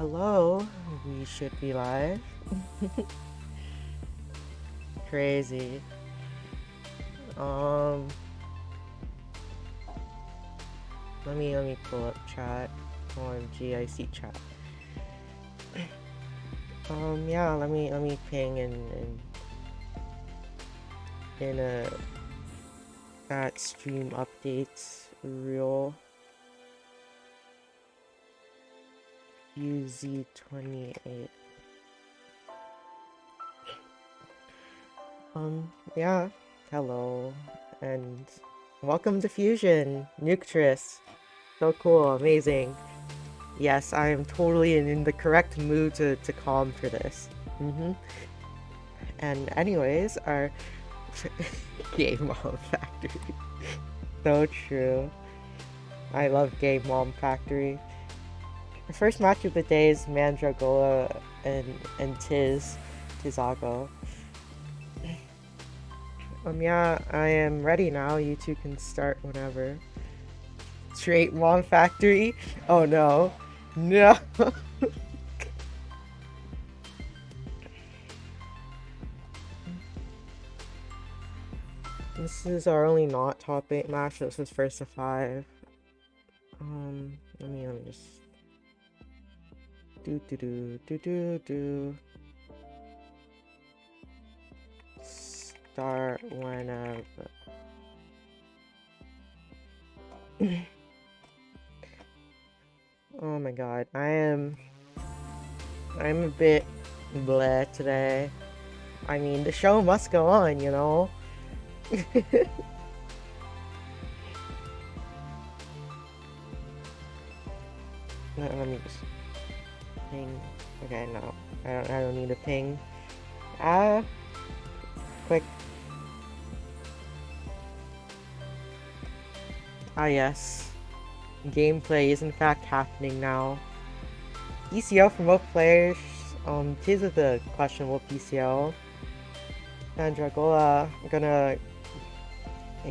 Hello, we should be live. Crazy. Um, let me pull up chat. OMG, I see chat. Yeah, let me ping in a at stream updates real UZ28. Yeah, hello and welcome to Fusion, Nuctris. So cool, amazing. Yes, I am totally in the correct mood to calm for this. And anyways, our Game Mom Factory. So true. I love Game Mom Factory. The first match of the day is Mandragola and Tizago. Yeah, I am ready now. You two can start whenever. Straight Mom Factory? Oh no. No. This is our only not top 8 match. This is first to 5. Let me just do. Start whenever. Oh my god, I'm a bit bleh today. I mean, the show must go on, you know? Let me just ping. Okay, no. I don't need a ping. Quick. Yes. Gameplay is in fact happening now. PCO for both players. Tease with the questionable PCO. And Dragola, I'm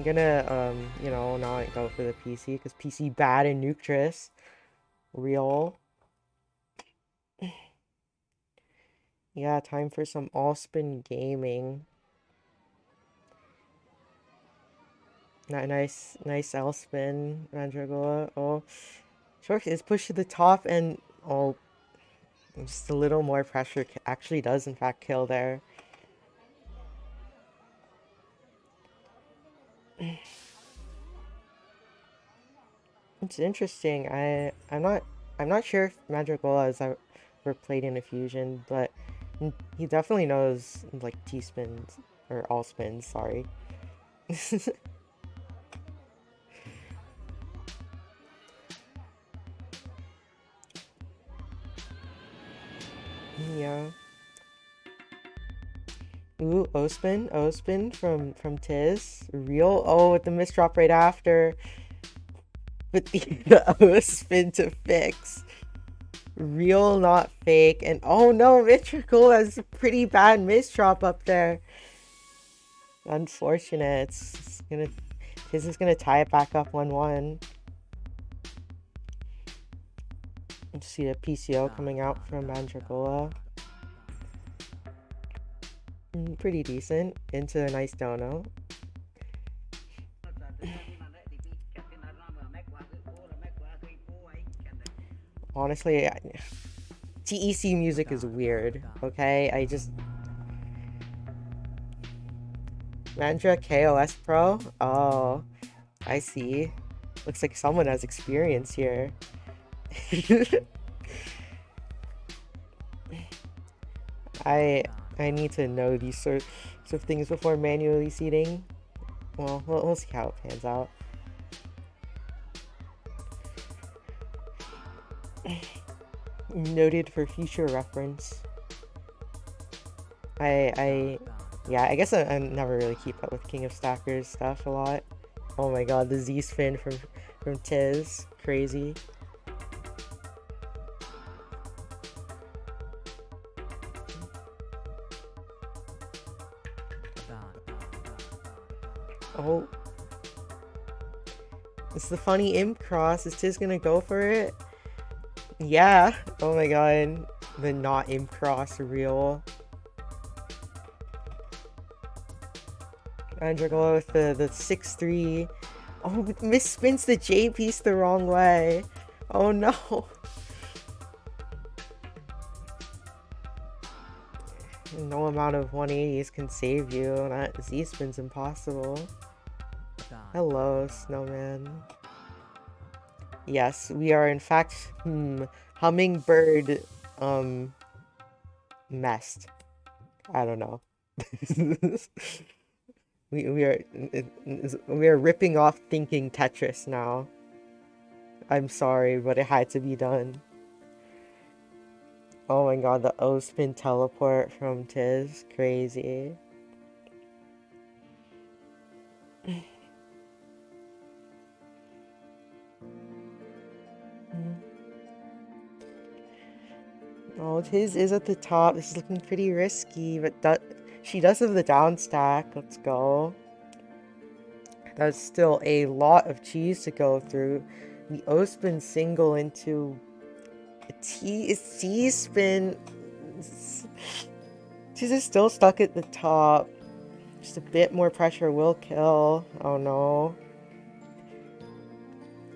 gonna, you know, not go for the PC, because PC bad in Nuctris. Real. Yeah, time for some all-spin gaming. Nice L-spin, Mandragola. Oh, Shork is pushed to the top, and oh, just a little more pressure actually does in fact kill there. It's interesting. I'm not sure if Mandragola has ever played in a fusion, but he definitely knows like T-spins or all spins. Sorry. Yeah. Ooh, O-spin from Tiz. Real. Oh, with the misdrop right after. With the O-spin to fix. Real, not fake. And oh no, Mitrical has a pretty bad misdrop up there. Unfortunate. Tiz is gonna tie it back up 1-1. See the PCO coming out from Mandragola. Pretty decent. Into a nice dono. Honestly, TEC music is weird, okay? Mandra KOS Pro? Oh, I see. Looks like someone has experience here. I need to know these sorts of things before manually seeding. Well, we'll see how it pans out. Noted for future reference. Yeah, I guess I never really keep up with King of Stackers stuff a lot. Oh my god, the Z-spin from Tiz. Crazy. Oh. It's the funny imp cross. Is Tiz gonna go for it? Yeah. Oh my god. The not imp cross real. Mandragola with the 6-3. Oh, misspins the J piece the wrong way. Oh no. No amount of 180s can save you. That Z spin's impossible. Hello, snowman. Yes, we are in fact hummingbird messed. I don't know. we are ripping off thinking Tetris now. I'm sorry, but it had to be done. Oh my god, the O-spin teleport from Tiz. Crazy. Oh, Tiz is at the top. This is looking pretty risky, but she does have the down stack. Let's go. That's still a lot of cheese to go through. The O-spin single into a C-spin. Tiz is still stuck at the top. Just a bit more pressure will kill. Oh no.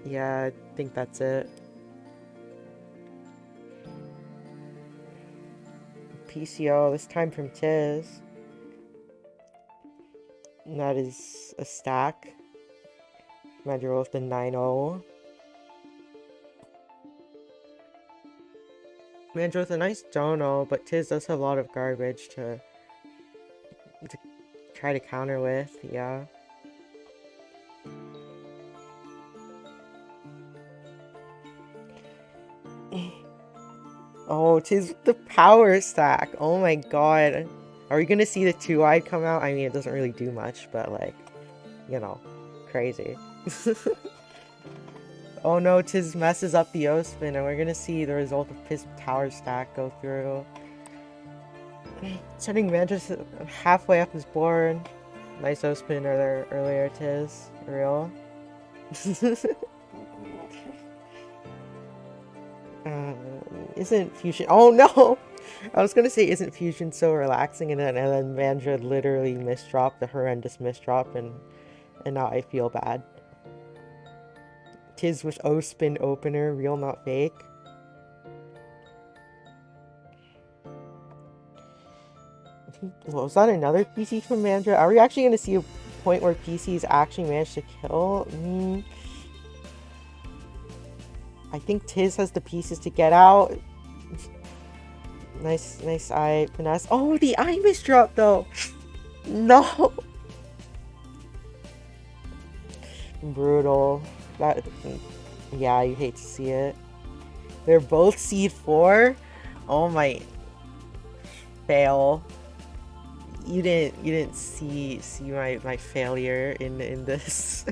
Yeah, I think that's it. PCO, this time from Tiz. And that is a stack. Mandra with the 9-0. Mandra with a nice dono, but Tiz does have a lot of garbage to try to counter with, yeah. Oh, Tiz the power stack. Oh my god. Are we gonna see the 2-wide come out? I mean, it doesn't really do much, but like, you know, crazy. Oh no, Tiz messes up the O-spin, and we're gonna see the result of his power stack go through. Sending Mantis halfway up his board. Nice O-spin earlier, Tiz. Real. Isn't Fusion... Oh no! I was gonna say, isn't Fusion so relaxing? And then Mandra literally misdropped, the horrendous misdrop, and now I feel bad. Tiz with O-spin opener, real not fake. Well, was that another PC from Mandra? Are we actually gonna see a point where PCs actually managed to kill? I think Tiz has the pieces to get out. Nice eye finesse. Oh, the eye misdrop though. No. Brutal. That, yeah, you hate to see it. They're both seed 4. Oh my. Fail. You didn't see my failure in this.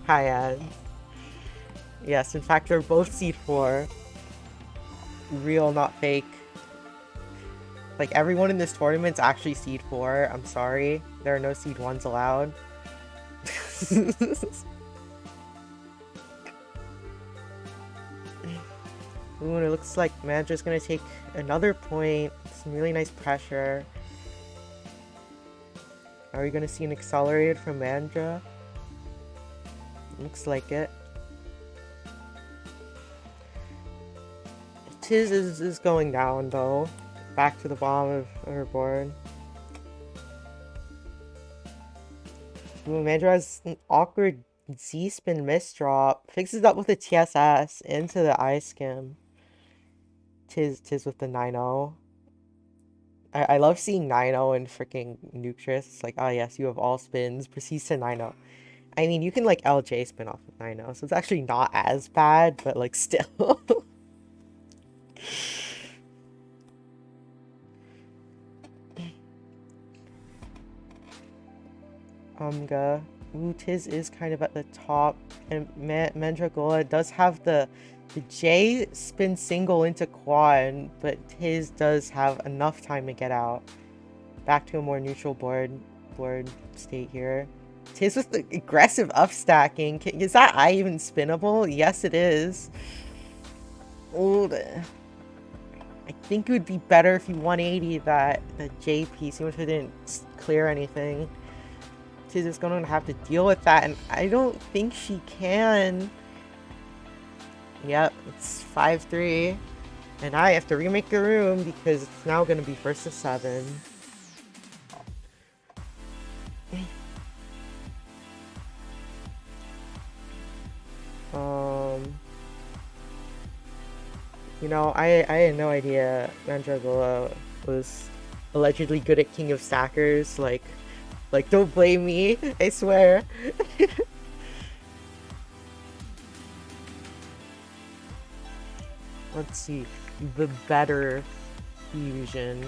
High end. Yes, in fact, they're both seed 4. Real, not fake. Like, everyone in this tournament's actually seed 4. I'm sorry. There are no seed 1s allowed. Ooh, and it looks like Mandra's gonna take another point. Some really nice pressure. Are we gonna see an accelerated from Mandra? Looks like it. Tiz is going down though. Back to the bottom of her board. Ooh, Mandra has an awkward Z-spin misdrop. Fixes up with a TSS into the I-skim. Tiz with the 9-0. I love seeing 9-0 and freaking Nuctress. It's like, oh yes, you have all spins. Proceeds to 9-0. I mean, you can like LJ spin off of 9-0, so it's actually not as bad, but like still. Umga. Ooh, Tiz is kind of at the top, and Mandragola does have the J spin single into quad, but Tiz does have enough time to get out. Back to a more neutral board state here. Tiz with the aggressive upstacking. Is that eye even spinnable? Yes, it is. Oh, I think it would be better if you 180 that J piece, even if it didn't clear anything. She's just gonna have to deal with that, and I don't think she can. Yep, it's 5-3. And I have to remake the room because it's now gonna be first to 7. You know, I had no idea Mandragola was allegedly good at King of Stackers. Like, don't blame me, I swear. Let's see, the better fusion.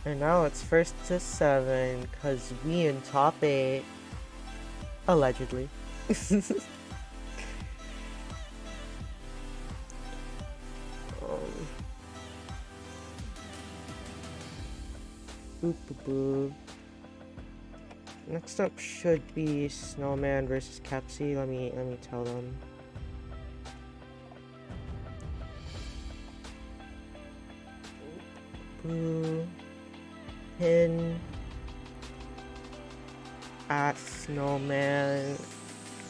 And now it's first to 7, cause we in top 8. Allegedly. Boop, boop, boop. Next up should be Snowman versus Kepsi. Let me tell them. Boo. Pin at Snowman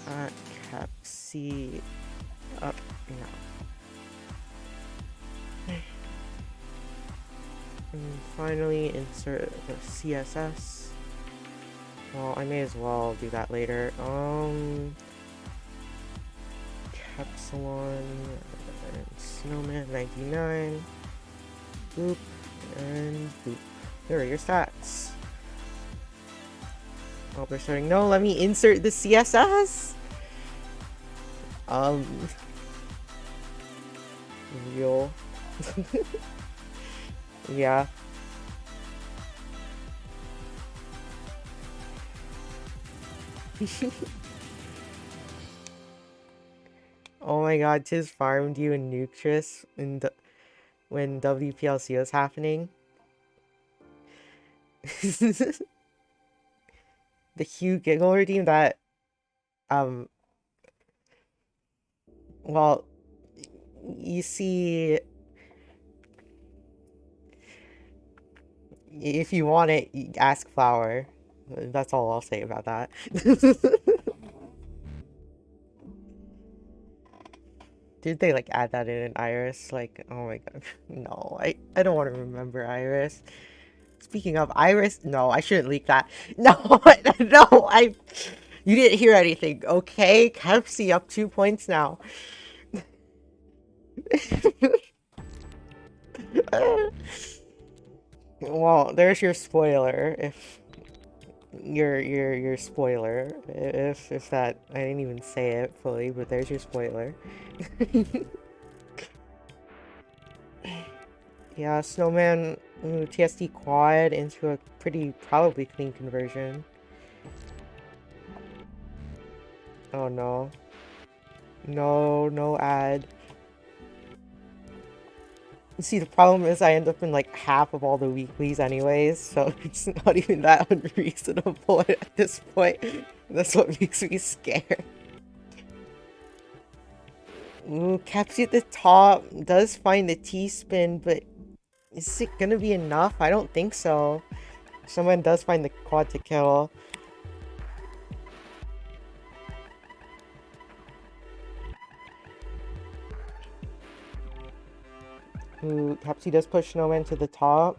at Kepsi up now. And finally insert the CSS. Well, I may as well do that later. Capsalon and Snowman 99. Boop and boop. There are your stats. Oh, they're starting. No, let me insert the CSS. Real. Yeah. Oh my god, Tiz farmed you in Nuctress when WPLC was happening. The Hugh Giggle redeem that, well, you see, if you want it, ask Flower. That's all I'll say about that. Did they like add that in Iris? Like, oh my god. No, I don't want to remember Iris. Speaking of Iris, no, I shouldn't leak that. No, no, you didn't hear anything, okay? Kepsi up 2 points now. Well, there's your spoiler. If your spoiler, if that, I didn't even say it fully, but there's your spoiler. Yeah, Snowman TSD quad into a pretty probably clean conversion. Oh no. No ad. See, the problem is I end up in like half of all the weeklies anyways, so it's not even that unreasonable at this point. That's what makes me scared. Ooh, Kepsi at the top does find the T-spin, but is it gonna be enough? I don't think so. Someone does find the quad to kill. Ooh, Kepsi does push Snowman to the top.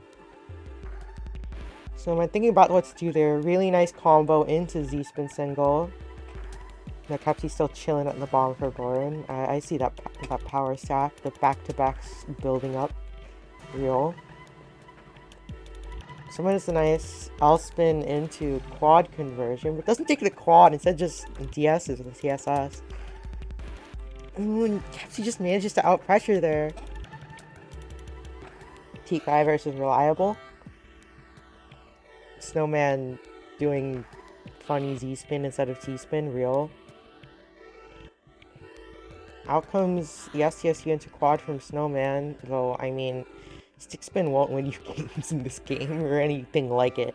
So I'm thinking about what to do there. Really nice combo into Z-spin single. Now Kepsi's still chilling at the bottom for Borin. I see that power stack, the back-to-backs building up. Real. Someone is a nice L-spin into quad conversion, but doesn't take the quad, instead just DS's with the CSS. Ooh, and Kepsi just manages to out-pressure there. T5 versus Reliable. Snowman doing funny Z-spin instead of T-spin, real. Out comes the STSU into quad from Snowman, though, I mean, stick spin won't win you games in this game, or anything like it.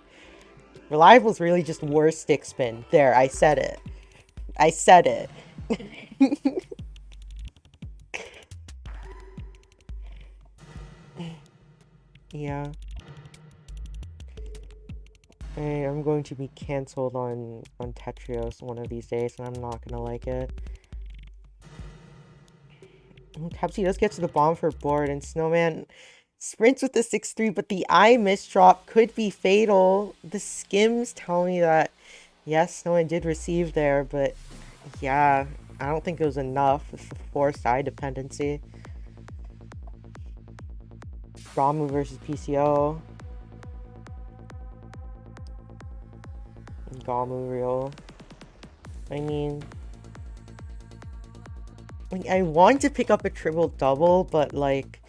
Reliable's really just worse stick spin. There, I said it. I said it. Yeah. I'm going to be cancelled on Tetrios one of these days, and I'm not gonna like it. Pepsi does get to the bomb for board, and Snowman sprints with the 6-3, but the I misdrop could be fatal. The skims tell me that, yes, Snowman did receive there, but yeah, I don't think it was enough. It's a forced I dependency. Ramu versus PCO. Gamu real. I mean, like, I want to pick up a triple double, but like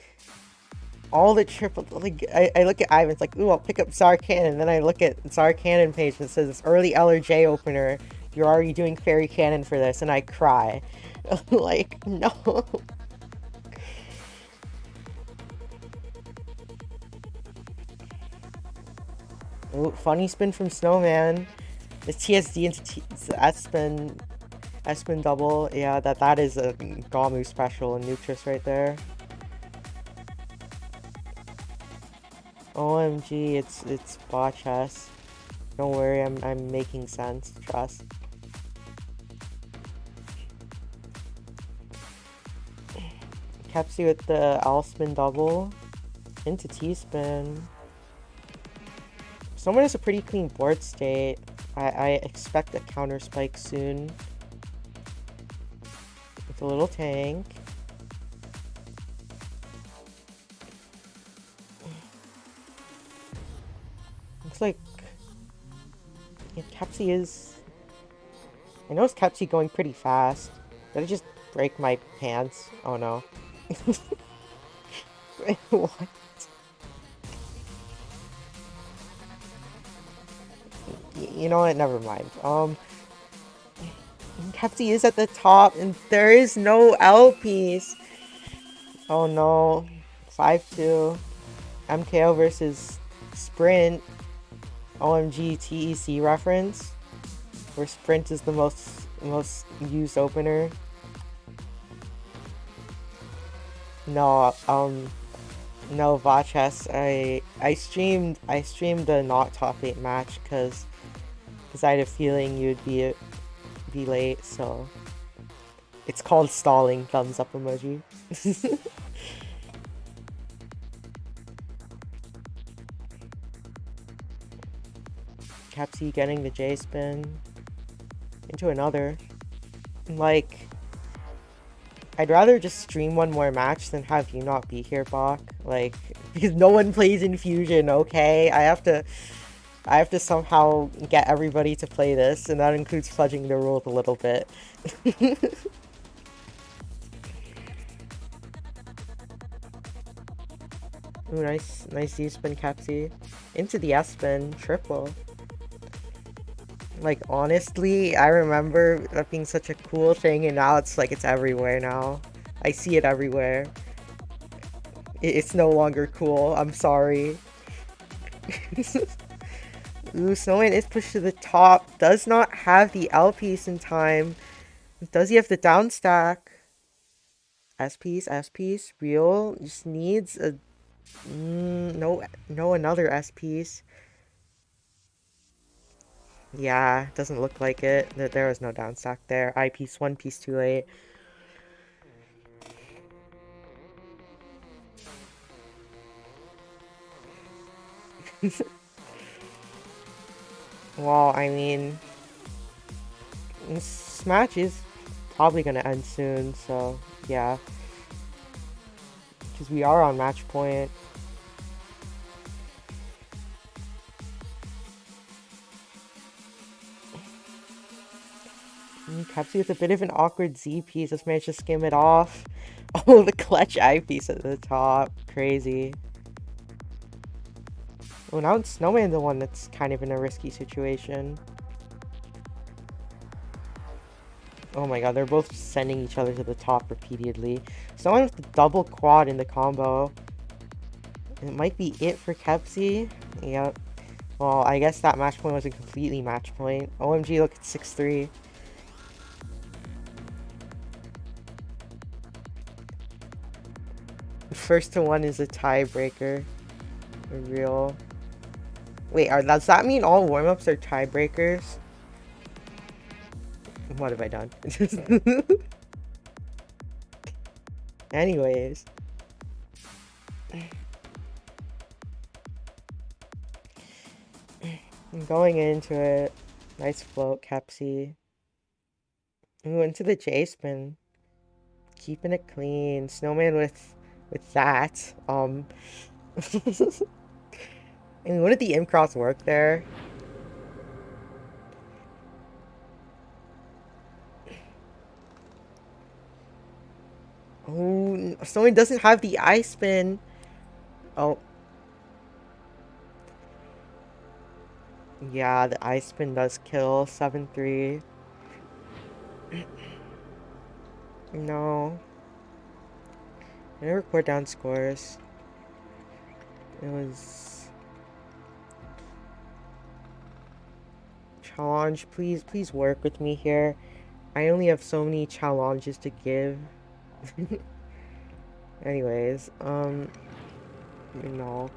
all the triple, like I look at Ivan, it's like, ooh, I'll pick up Zarkan, and then I look at Zarkanon page and it says it's early L or J opener. You're already doing Fairy Cannon for this, and I cry. Like, no. Ooh, funny spin from Snowman. The TSD into S-spin double. Yeah, that is a Gamu special and Nutris right there. OMG, it's Botchess. Don't worry, I'm making sense. Trust. Kepsi with the L spin double into T spin. Someone has a pretty clean board state. I expect a counter spike soon. With a little tank. Looks like yeah, Kepsi is. I know it's Kepsi going pretty fast. Did I just break my pants? Oh no. What? You know what? Never mind. Kepsi is at the top, and there is no L piece. Oh no. 5-2. MKO versus Sprint. OMG TEC reference. Where Sprint is the most used opener. No, no, Vachess. I streamed the not top 8 match because I had a feeling you'd be late, so it's called stalling. Thumbs up emoji. Kepsi getting the J spin into another. Like, I'd rather just stream one more match than have you not be here, Bach. Like, because no one plays Infusion, okay? I have to somehow get everybody to play this, and that includes fudging the rules a little bit. Ooh, nice Z-spin, Kepsi. Into the S-spin, triple. Like, honestly, I remember that being such a cool thing, and now it's like it's everywhere now. I see it everywhere. It's no longer cool. I'm sorry. Ooh, Snowman is pushed to the top. Does not have the L piece in time. Does he have the down stack? S piece. Real just needs a no another S piece. Yeah, doesn't look like it. There was no down stack there. I piece, one piece too late. Well, I mean, this match is probably gonna end soon, so yeah. Because we are on match point. Kepsi with a bit of an awkward Z piece. Just managed to skim it off. Oh, the clutch I piece at the top. Crazy. Oh, now it's Snowman the one that's kind of in a risky situation. Oh my god, they're both sending each other to the top repeatedly. Snowman with the double quad in the combo. It might be it for Kepsi. Yep. Well, I guess that match point wasn't completely match point. OMG, look at 6-3. First to one is a tiebreaker. Real. Wait, does that mean all warm-ups are tiebreakers? What have I done? Anyways. I'm going into it. Nice float, Kepsi. Ooh, into the J-spin. Keeping it clean. Snowman with that. And wouldn't the M-Cross work there? Oh, Snowman doesn't have the I-spin. Oh. Yeah, the I-spin does kill. 7-3. No. I didn't record down scores. It was... Challenge, please work with me here. I only have so many challenges to give. Anyways, you know.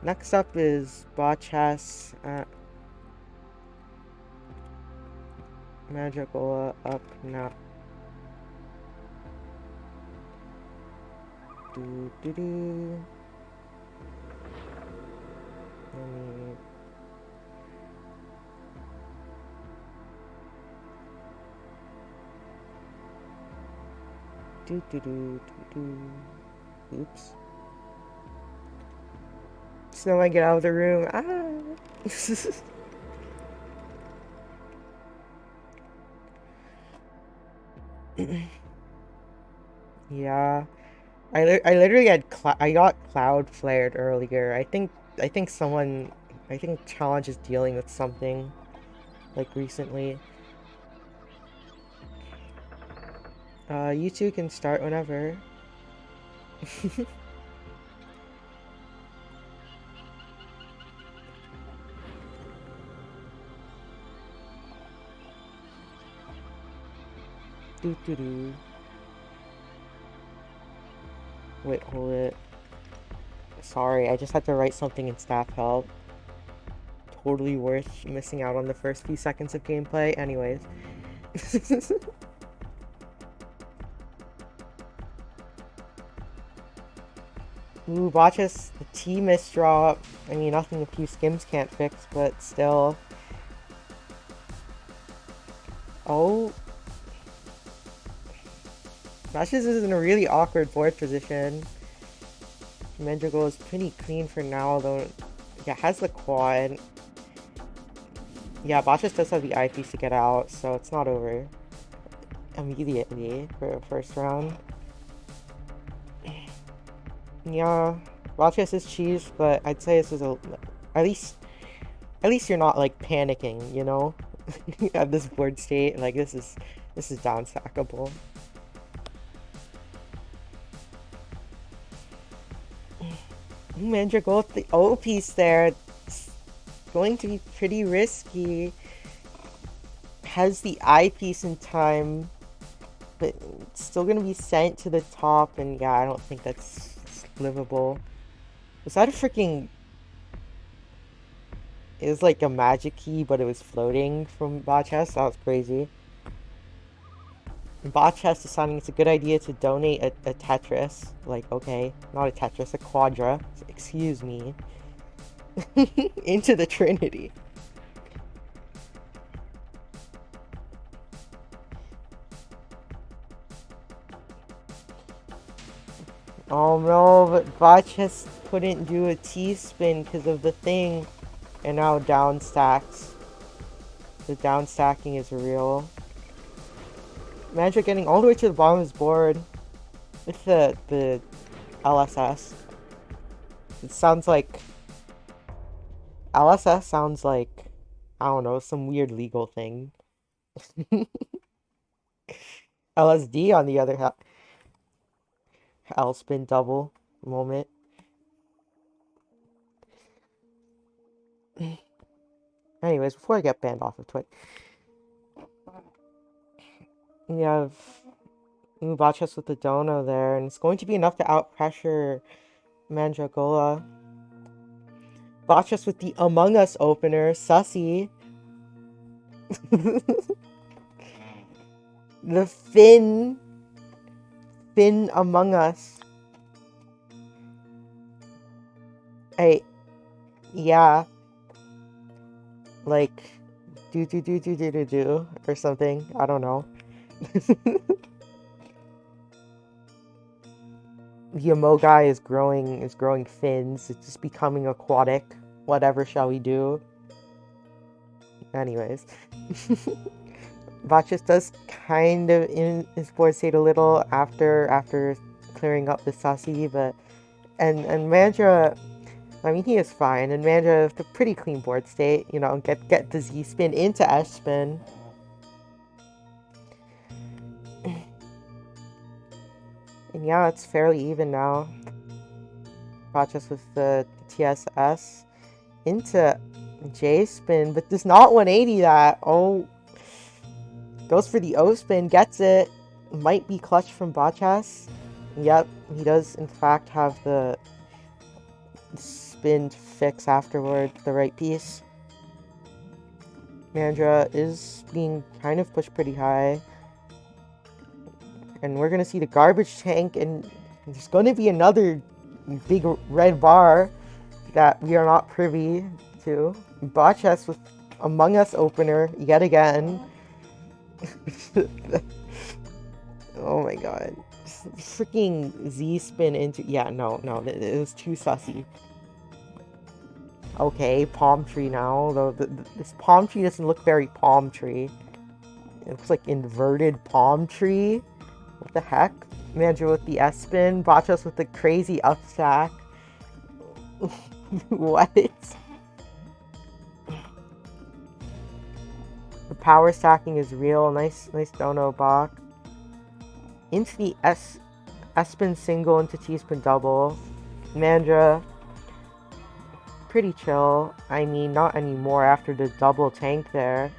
Next up is Botchas at Magicola up now. Do do do. Let me... Do do do do do. Oops. Snowman, get out of the room. Ah. Yeah. I literally had I got cloud flared earlier. I think someone I think Challenge is dealing with something like recently. You two can start whenever. Do do do. Wait, hold it. Sorry, I just had to write something in staff help. Totally worth missing out on the first few seconds of gameplay. Anyways. Ooh, Botchas, the T misdraw. I mean, nothing a few skims can't fix, but still. Oh. Botchas is in a really awkward board position. Mandrigal is pretty clean for now, though. Yeah, has the quad. Yeah, Botchas does have the eyepiece to get out, so it's not over immediately for the first round. Yeah, Botchas is cheese, but I'd say this is a at least you're not like panicking, you know, at this board state. Like this is down stackable. Mandrigal with the O piece there. It's going to be pretty risky. Has the I piece in time, but it's still gonna be sent to the top, and yeah, I don't think that's livable. Was that a freaking... It was like a magic key, but it was floating from Botchas? That was crazy. Botchas deciding it's a good idea to donate a Tetris. Like, okay, not a Tetris, a Quadra. Excuse me. Into the Trinity. Oh no, but Botchas couldn't do a T-spin because of the thing. And now down stacks. The down stacking is real. Magic getting all the way to the bottom of his board with the LSS. It sounds like... LSS sounds like, I don't know, some weird legal thing. LSD on the other hand. L spin double moment. Anyways, before I get banned off of Twitch, we have Botchus with the Dono there, and it's going to be enough to outpressure Mandragola. Botchus with the Among Us opener, Sussy. The Finn Among Us. Yeah. Like, do, or something. I don't know. The Amogai is growing fins. It's just becoming aquatic. Whatever shall we do? Anyways. Botchus does kind of in his board state a little after clearing up the Sussy, but and Mandra, I mean, he is fine, and Mandra with a pretty clean board state, you know, get the Z spin into S spin. And yeah, it's fairly even now. Botchus with the TSS into J spin, but does not 180 that. Oh, goes for the O spin, gets it. Might be clutch from Botchus. Yep, he does in fact have the spin to fix afterward, the right piece. Mandra is being kind of pushed pretty high. And we're gonna see the garbage tank, and there's gonna be another big red bar that we are not privy to. Botchus with Among Us opener yet again. Oh my god. Freaking Z spin into... Yeah, no, it was too sussy. Okay, palm tree now. Though this palm tree doesn't look very palm tree. It looks like inverted palm tree. What the heck? Mandra with the S spin. Botchus with the crazy up stack. What? The power stacking is real. Nice dono bach. Into the S spin single into T spin double. Mandra, pretty chill. I mean, not anymore after the double tank there.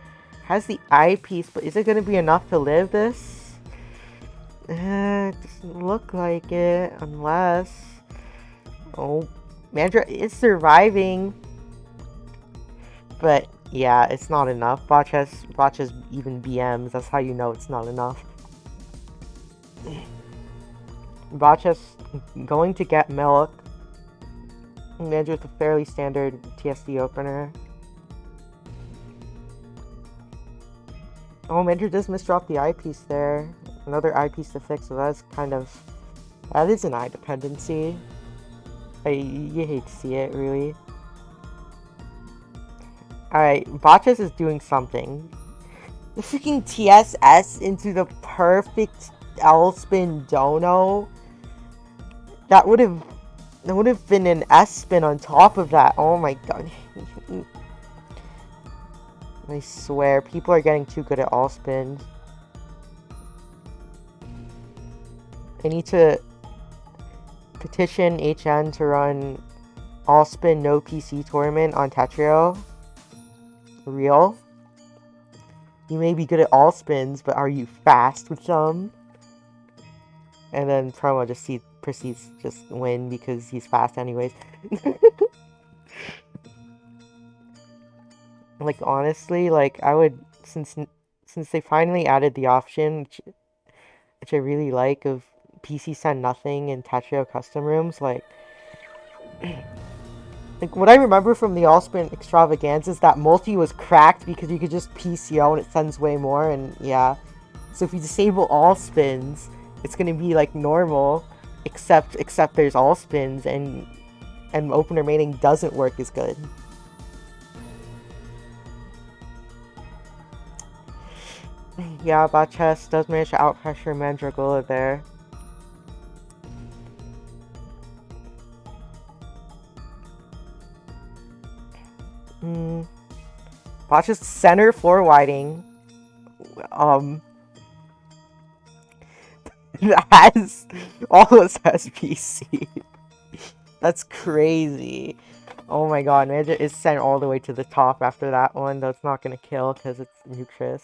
Has the eyepiece, but is it going to be enough to live this? It doesn't look like it, unless... Oh, Mandra is surviving. But, yeah, it's not enough. Botchus even BMs, that's how you know it's not enough. Botchus going to get milk. Mandra with a fairly standard TSD opener. Oh, Mandra does misdrop the eyepiece there. Another eyepiece to fix, so that's kind of... That is an eye dependency. You hate to see it, really. Alright, Botchus is doing something. The freaking TSS into the perfect L-spin dono. That would have been an S-spin on top of that. Oh my god. I swear, people are getting too good at all spins. I need to petition HN to run all spin no PC tournament on Tetrio. Real? You may be good at all spins, but are you fast with them? And then Promo just proceeds to just win because he's fast anyways. Like, honestly, like, I would, since they finally added the option, which I really like, of PC send nothing in Tetrio custom rooms, like what I remember from the All-Spin extravaganza is that multi was cracked because you could just PCO and it sends way more, and yeah. So if you disable all spins, it's gonna be like normal, except there's all spins, and opener mating doesn't work as good. Yeah, Botchus does manage to outpressure Mandragola there. Botchus center floor whiting. Has almost has PC. That's crazy. Oh my god, Mandra is sent all the way to the top after that one, though it's not gonna kill because it's Nutrus.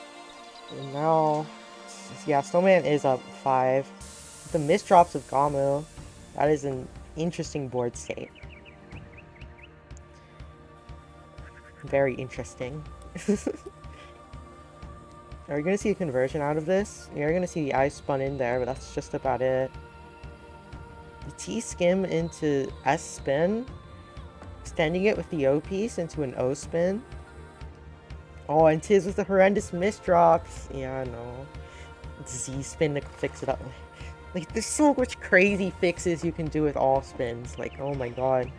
And now, yeah, Snowman is up 5. The misdrops of Gamu. That is an interesting board state. Very interesting. Are we going to see a conversion out of this? You're going to see the ice spun in there, but that's just about it. The T-skim into S-spin. Extending it with the O-piece into an O-spin. Oh, and Tiz with the horrendous misdrops. Yeah, no. Z-spin to fix it up. Like, there's so much crazy fixes you can do with all spins. Like, oh my god.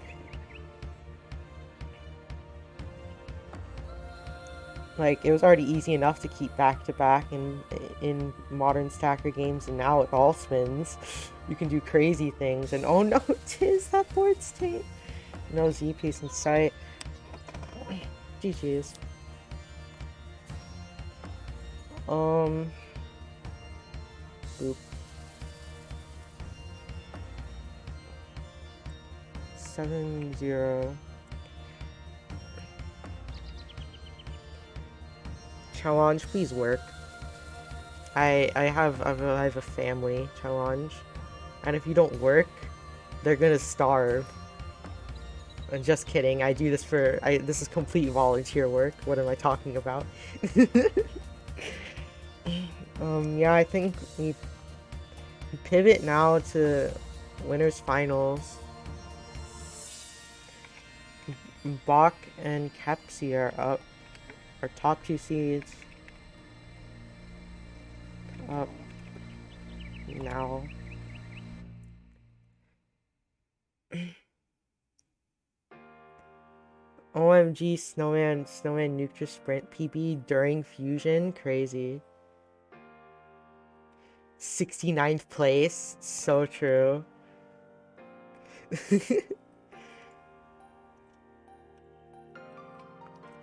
Like, it was already easy enough to keep back-to-back in modern stacker games, and now with all spins, you can do crazy things. And oh no, Tiz, that board state. No Z-piece in sight. GG's. Boop. 7-0. Challenge, please work. I have a family, challenge. And if you don't work, they're gonna starve. I'm just kidding. I do this for this is complete volunteer work. What am I talking about? Yeah, I think we pivot now to winners finals. Bach and Kepsi are up. Our top 2 seeds. Up. Now. OMG, Snowman Nutra Sprint PB during Fusion. Crazy. 69th place. So true.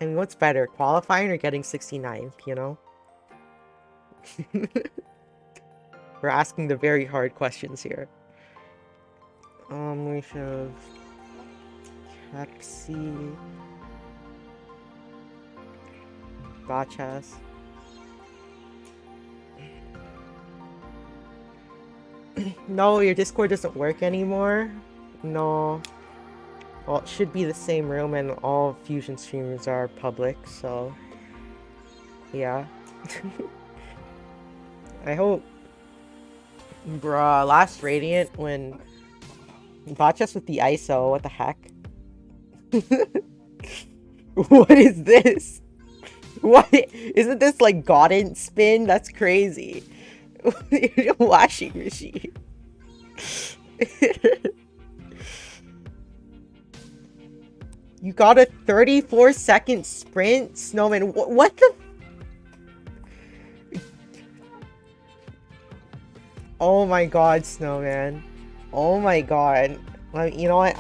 I mean, what's better, qualifying or getting 69th, you know? We're asking the very hard questions here. We should have Pepsi, Bachas. No, your Discord doesn't work anymore. No. Well, it should be the same room, and all Fusion streamers are public, so yeah. I hope. Bruh, last Radiant when Botchas with the ISO, what the heck? What is this? What? Isn't this like Godent spin? That's crazy. Washing machine. You got a 34-second sprint, Snowman. What the? Oh my god, Snowman. Oh my god. You know what?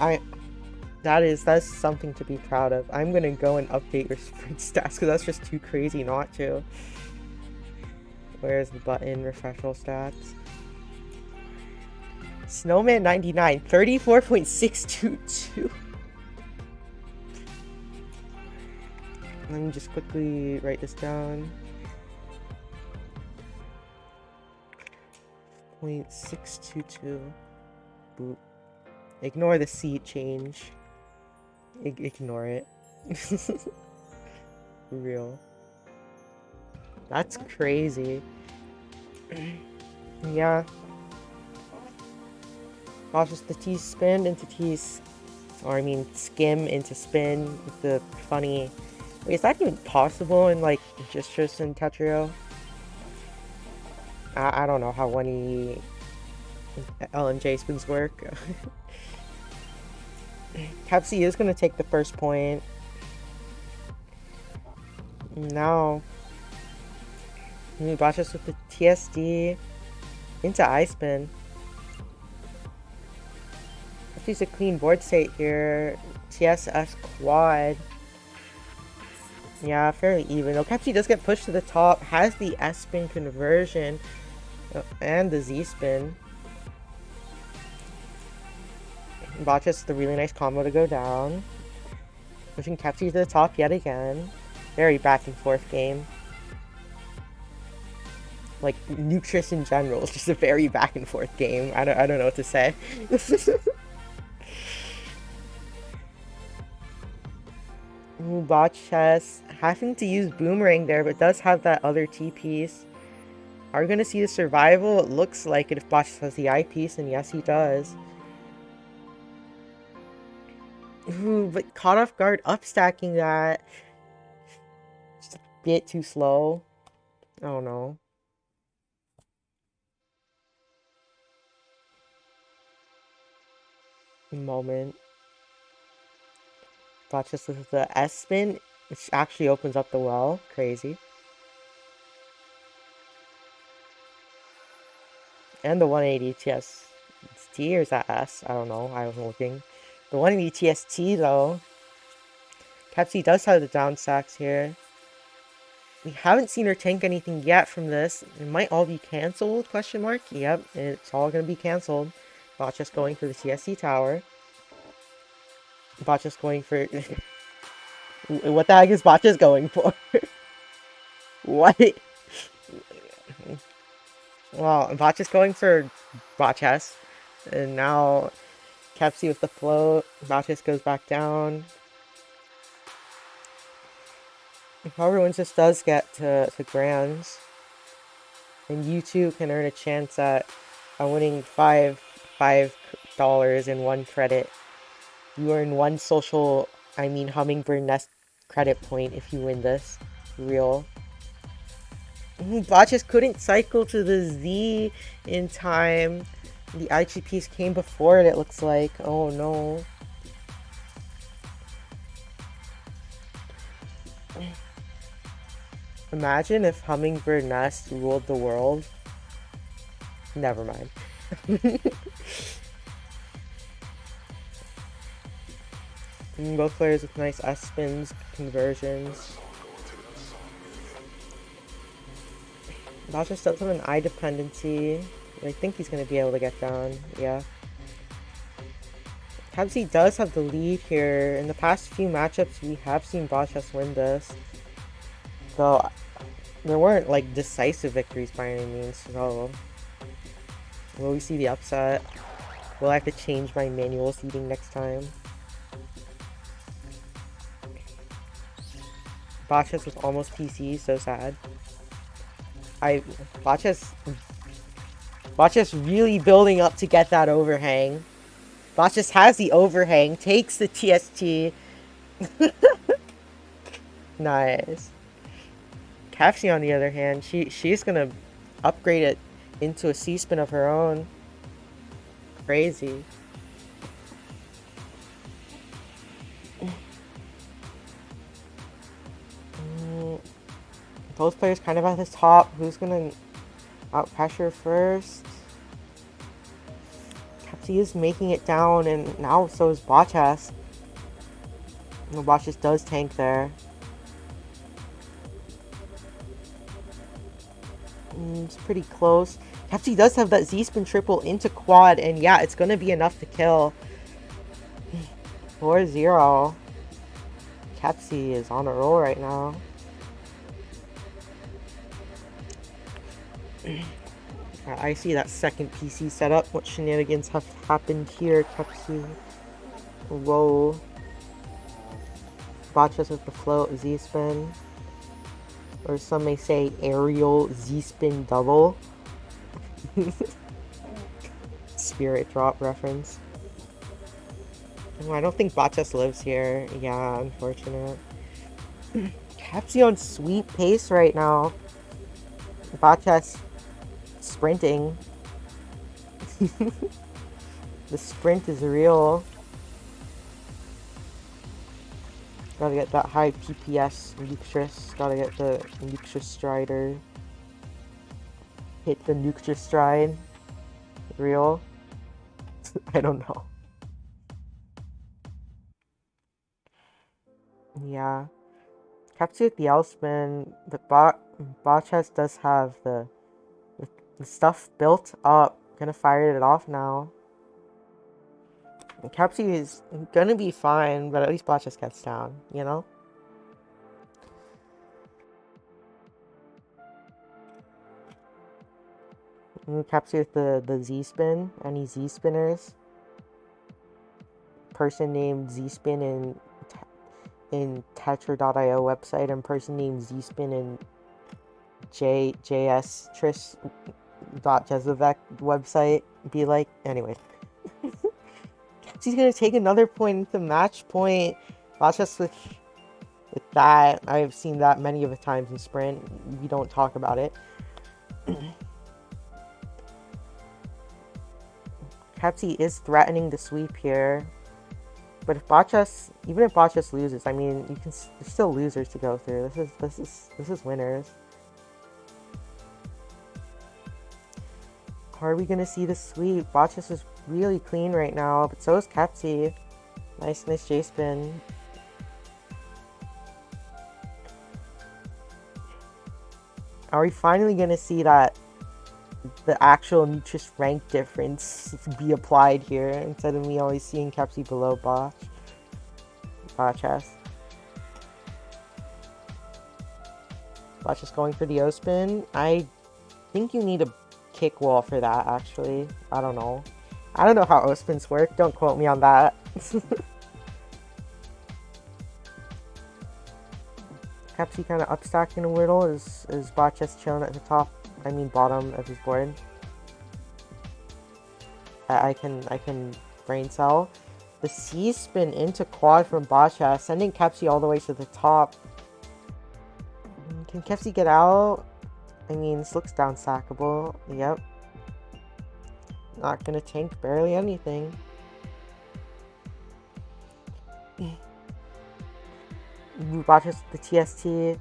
That's something to be proud of. I'm gonna go and update your sprint stats because that's just too crazy not to. Where's the button? Refresh all stats. Snowman 99, 34.622. Let me just quickly write this down. 0.622. Boop. Ignore the seat change. Ignore it. Real. That's crazy. Yeah. Gosh, just the T spin into T, or I mean skim into spin with the funny. Wait, is that even possible in like gestures in Tetrio? I don't know how 1E LMJ spins work. Pepsi is gonna take the first point. Now, Botchas with the TSD into I-spin. Let's use a clean board state here. TSS quad. Yeah, fairly even. Though Pepsi does get pushed to the top, has the S-spin conversion and the Z-spin. Botchas the really nice combo to go down. Pushing Pepsi to the top yet again. Very back and forth game. like Nutrus in general. It's just a very back and forth game. I don't know what to say. Ooh, bot chess. Having to use boomerang there, but does have that other T piece. Are we gonna see the survival? It looks like it if bot chess has the I piece, and yes he does. Ooh, but caught off guard upstacking that. Just a bit too slow. I don't know. Moment. Bot chess with the S spin, which actually opens up the well. Crazy. And the 180 TST, or is that S? I don't know. I wasn't looking. The 180 TST though. Pepsi does have the down sacks here. We haven't seen her tank anything yet from this. It might all be cancelled, question mark? Yep, it's all going to be cancelled. Bot just going for the TSC tower. Bot just going for... what the heck is Bot just going for? What? Well, Bot just going for Bot chest. And now Kepsi with the float. Bot just goes back down. However, wins this does get to grands. And you too can earn a chance at winning $5 in one credit. You earn one Hummingbird Nest credit point if you win this. Real. Bot just couldn't cycle to the Z in time. The IGPs came before it looks like. Oh no. Imagine if Hummingbird Nest ruled the world. Never mind. Both players with nice S-spins, conversions. Botchus does have an eye dependency. I think he's going to be able to get down. Yeah. Pepsi does have the lead here. In the past few matchups, we have seen Botchus win this. Though, there weren't, like, decisive victories by any means, so... Will we see the upset? Will I have to change my manual seating next time? Botchus with almost PC, so sad. Botchus really building up to get that overhang. Botchus has the overhang, takes the TST. Nice. Kafsi, on the other hand, she's gonna upgrade it into a C-spin of her own. Crazy. Both players kind of at the top. Who's gonna out pressure first? Kepsi is making it down, and now so is Botchus. Botchus does tank there. It's pretty close. Kepsi does have that Z-spin triple into quad, and yeah, it's gonna be enough to kill. 4-0. Kepsi is on a roll right now. I see that second PC setup. What shenanigans have happened here? Kepsi. Whoa. Botchus with the float, Z-spin. Or some may say aerial Z-spin double. Spirit drop reference. Oh, I don't think Botchus lives here. Yeah, unfortunate. Kepsi on sweet pace right now. Botchus sprinting. The sprint is real. Gotta get that high PPS Nuctress. Gotta get the Nuctress Strider. Hit the Nuctress Stride. Real? I don't know. Yeah. Kepsi with the L-spin, but Botchus does have the stuff built up. Gonna fire it off now. Kepsi is gonna be fine, but at least Botchus gets down, you know? Capture the Z spin. Any Z spinners? Person named Z spin in Tetra.io website, and person named Z spin in JS Trish.Jezevec website. Be like, anyway. She's gonna take another point into match point. Watch us with that. I've seen that many of the times in Sprint. We don't talk about it. Pepsi is threatening the sweep here. But if Botchus, even if Botchus loses, I mean, there's still losers to go through. This is winners. Are we gonna see the sweep? Botchus is really clean right now, but so is Kepsi. Nice J spin. Are we finally gonna see that the actual Nutris rank difference be applied here instead of me always seeing Kepsi below Botchus? Botchus going for the O spin. I think you need a kick wall for that, actually. I don't know. I don't know how O spins work. Don't quote me on that. Kepsi kind of upstacking a little. Is Botchus chilling at the top? I mean bottom of his board. I can brain cell. The C spin into quad from Botchus, sending Kepsi all the way to the top. Can Kepsi get out? I mean, this looks down sackable. Yep. Not gonna tank barely anything. Botchus the TST.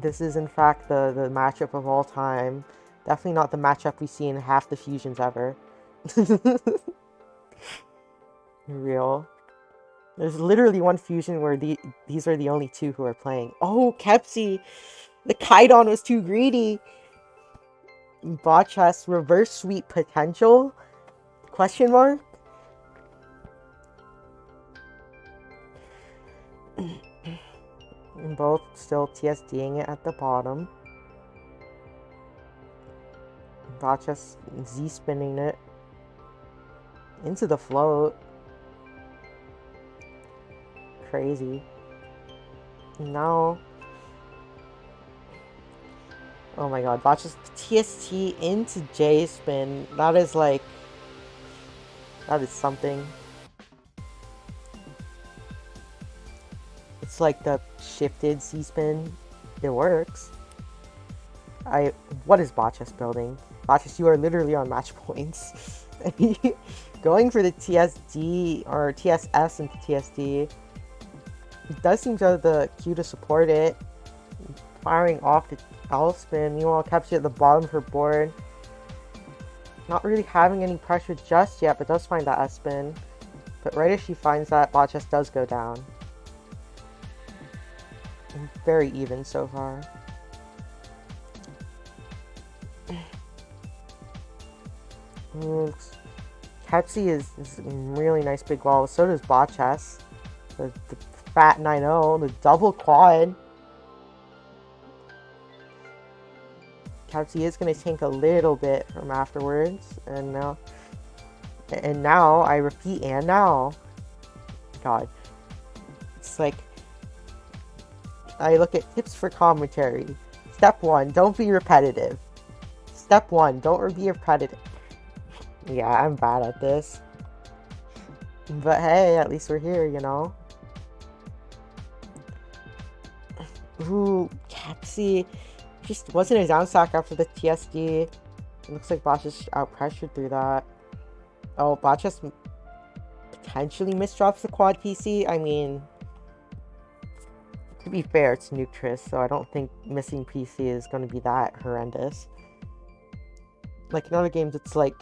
This is in fact the matchup of all time. Definitely not the matchup we see in half the fusions ever. Real. There's literally one fusion where these are the only two who are playing. Oh, Kepsi! The Kaidon was too greedy! Botchus reverse sweep potential? Question mark? And both still TSDing it at the bottom. Botchus Z spinning it into the float. Crazy. Now, oh my god, Botchus TST into J spin. That is like, that is something. It's like the shifted C spin. It works. What is Botchus building? Botchus, you are literally on match points. Going for the TSD or TSS into TSD. It does seem to have the Q to support it. Firing off the L spin. Meanwhile, Kepsi at the bottom of her board. Not really having any pressure just yet, but does find that S spin. But right as she finds that, Botchus does go down. Very even so far. Kepsi is really nice big wall. So does Botchus. The fat 9-0, the double quad. Kepsi is going to tank a little bit from afterwards. And now, I repeat, and now. God. It's like, I look at tips for commentary. Step 1, don't be repetitive. Step 1, don't be repetitive. Yeah, I'm bad at this. But hey, at least we're here, you know? Ooh, Kepsi. Just wasn't a down stack after the TSD. It looks like Botchus out-pressured through that. Oh, Botchus potentially misdrops the quad PC. I mean, to be fair, it's Nutris, so I don't think missing PC is going to be that horrendous. Like in other games, it's like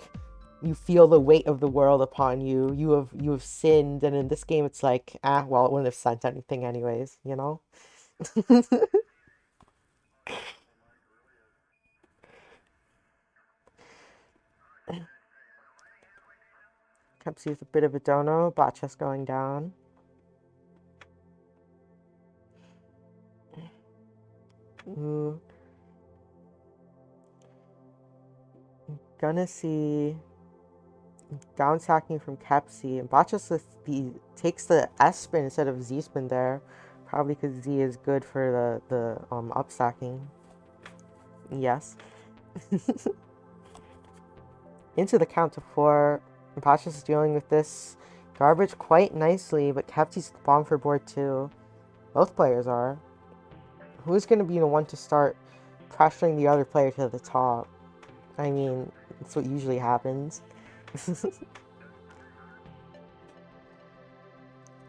you feel the weight of the world upon you. You have sinned, and in this game, it's like, well, it wouldn't have sent anything anyways, you know. Kepsi with a bit of a dono. Botchus going down. Ooh. Gonna see down stacking from Kepsi, and Botchas with takes the S spin instead of Z spin there, probably because Z is good for the up stacking. Yes. Into the count to 4. Botchas is dealing with this garbage quite nicely, but Kepsi's bomb for board 2. Both players are. Who's gonna be the one to start pressuring the other player to the top? I mean, that's what usually happens.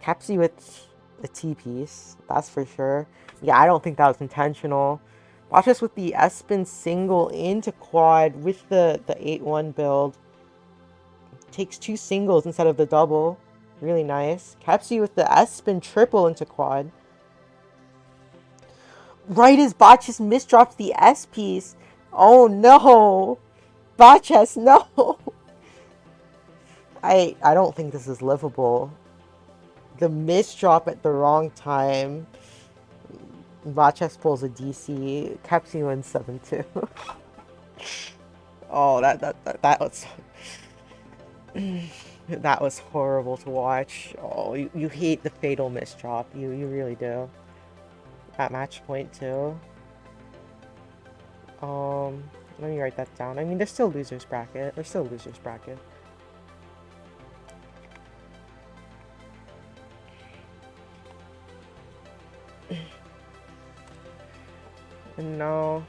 Kepsi with the T-piece, that's for sure. Yeah, I don't think that was intentional. Watch us with the S-spin single into quad with the 8-1 build. Takes 2 singles instead of the double. Really nice. Kepsi with the S-spin triple into quad. Right as Botchas misdrops the S-piece. Oh no! Botchas, no! I don't think this is livable. The misdrop at the wrong time. Botchas pulls a DC. Kepsi wins 7-2. Oh, that was that was horrible to watch. Oh, you hate the fatal misdrop. You really do. At match point too. Let me write that down. I mean, there's still losers bracket. There's still losers bracket. No.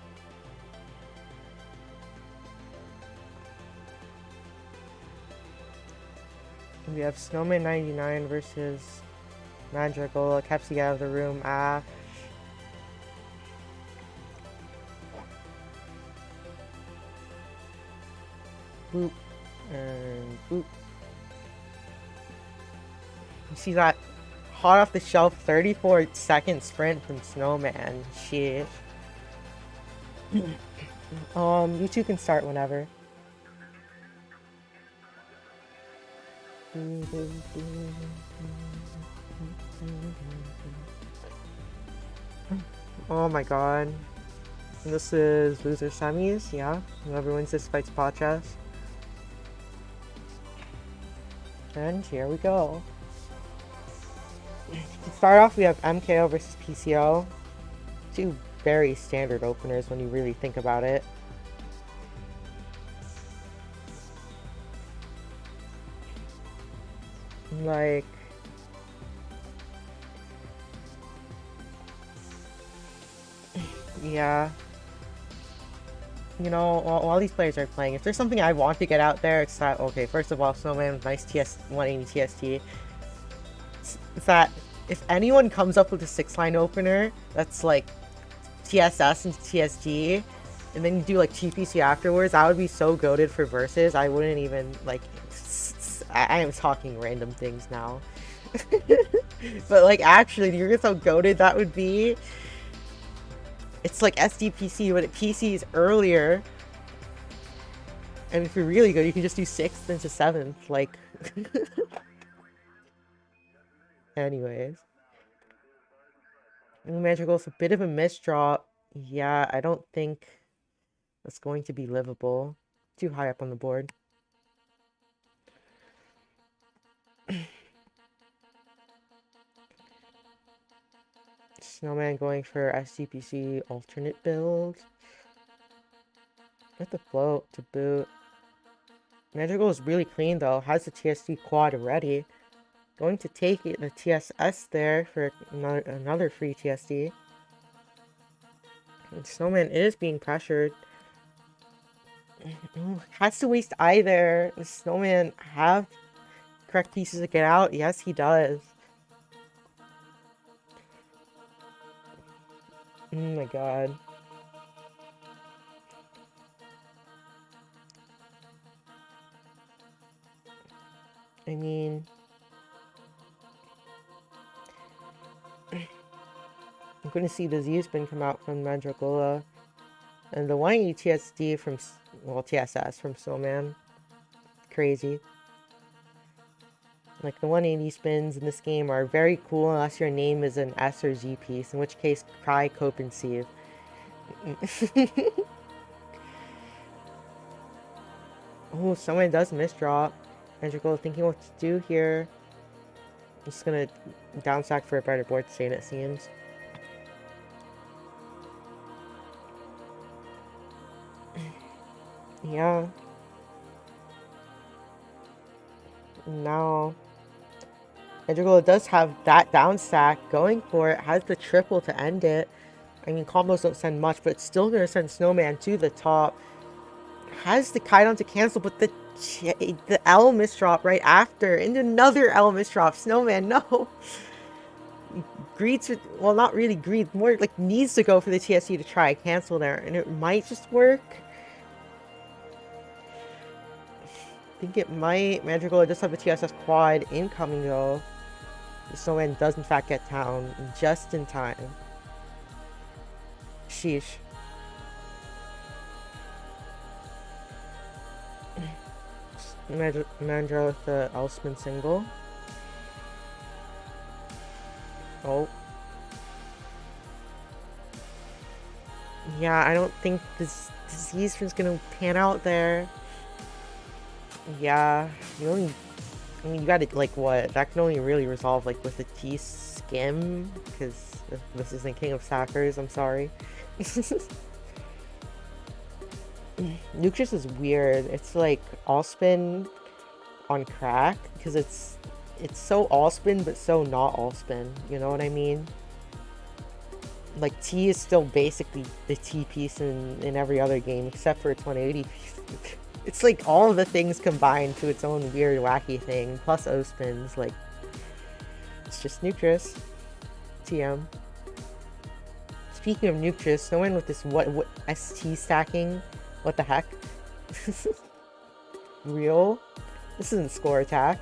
We have Snowman 99 versus Mandragola. Kepsi out of the room. Ash. Boop. And boop. You see that hot off the shelf 34-second sprint from Snowman. Shit. You two can start whenever. Oh my god. This is loser semis, yeah. Whoever wins this fights Botchas. And here we go. To start off, we have MKO versus PCO. Two very standard openers when you really think about it. Like, yeah. You know, while these players are playing, if there's something I want to get out there, it's that, okay, first of all, Snowman, nice 180 TST. It's that if anyone comes up with a 6-line opener that's like TSS and TSG, and then you do like TPC afterwards, that would be so goated for versus. I wouldn't even like. I am talking random things now. But like actually, you're so goated that would be. It's like SDPC, but it PCs earlier. And if you're really good, you can just do 6th into 7th. Like. Anyways. Madrigal's a bit of a misdraw. Yeah, I don't think that's going to be livable. Too high up on the board. Snowman going for SCPC alternate build. With the float to boot. Madrigal is really clean though. Has the TSD quad already. Going to take it, the TSS there for another free TSD. And Snowman is being pressured. Has to waste either. Does Snowman have correct pieces to get out? Yes, he does. Oh my god. I mean... I'm going to see the Z-spin come out from Mandragola. And the 180 TSD from... well, TSS from Snowman. Crazy. Like, the 180 spins in this game are very cool unless your name is an S or Z piece, in which case, cry, cope, and save. Oh, someone does misdrop. Magical thinking what to do here. I'm just gonna down stack for a better board state, it seems. Yeah. Now, Magical does have that down stack going for it. Has the triple to end it. I mean, combos don't send much, but it's still gonna send Snowman to the top. Has the Kaidan to cancel, but the L misdrop right after. And another L misdrop. Snowman, no. Greeds, well, not really greed, more like needs to go for the TSC to try cancel there, and it might just work. I think it might. Magical does have a TSS quad incoming though. The Snowman does in fact get down just in time. Sheesh. Mandra with the L-spin single. Oh. Yeah, I don't think this disease is gonna pan out there. Yeah, you only, I mean, you gotta, like, what? That can only really resolve, like, with a T-skim, because this isn't King of Stackers, I'm sorry. Nutrus is weird. It's like all-spin on crack, because it's so all-spin, but so not all-spin, you know what I mean? Like, T is still basically the T piece in every other game, except for its 180 piece. It's like all of the things combined to its own weird, wacky thing, plus O-spins, like, it's just Nutrus. TM. Speaking of Nutrus, someone with this what ST stacking, what the heck? Real? This isn't score attack.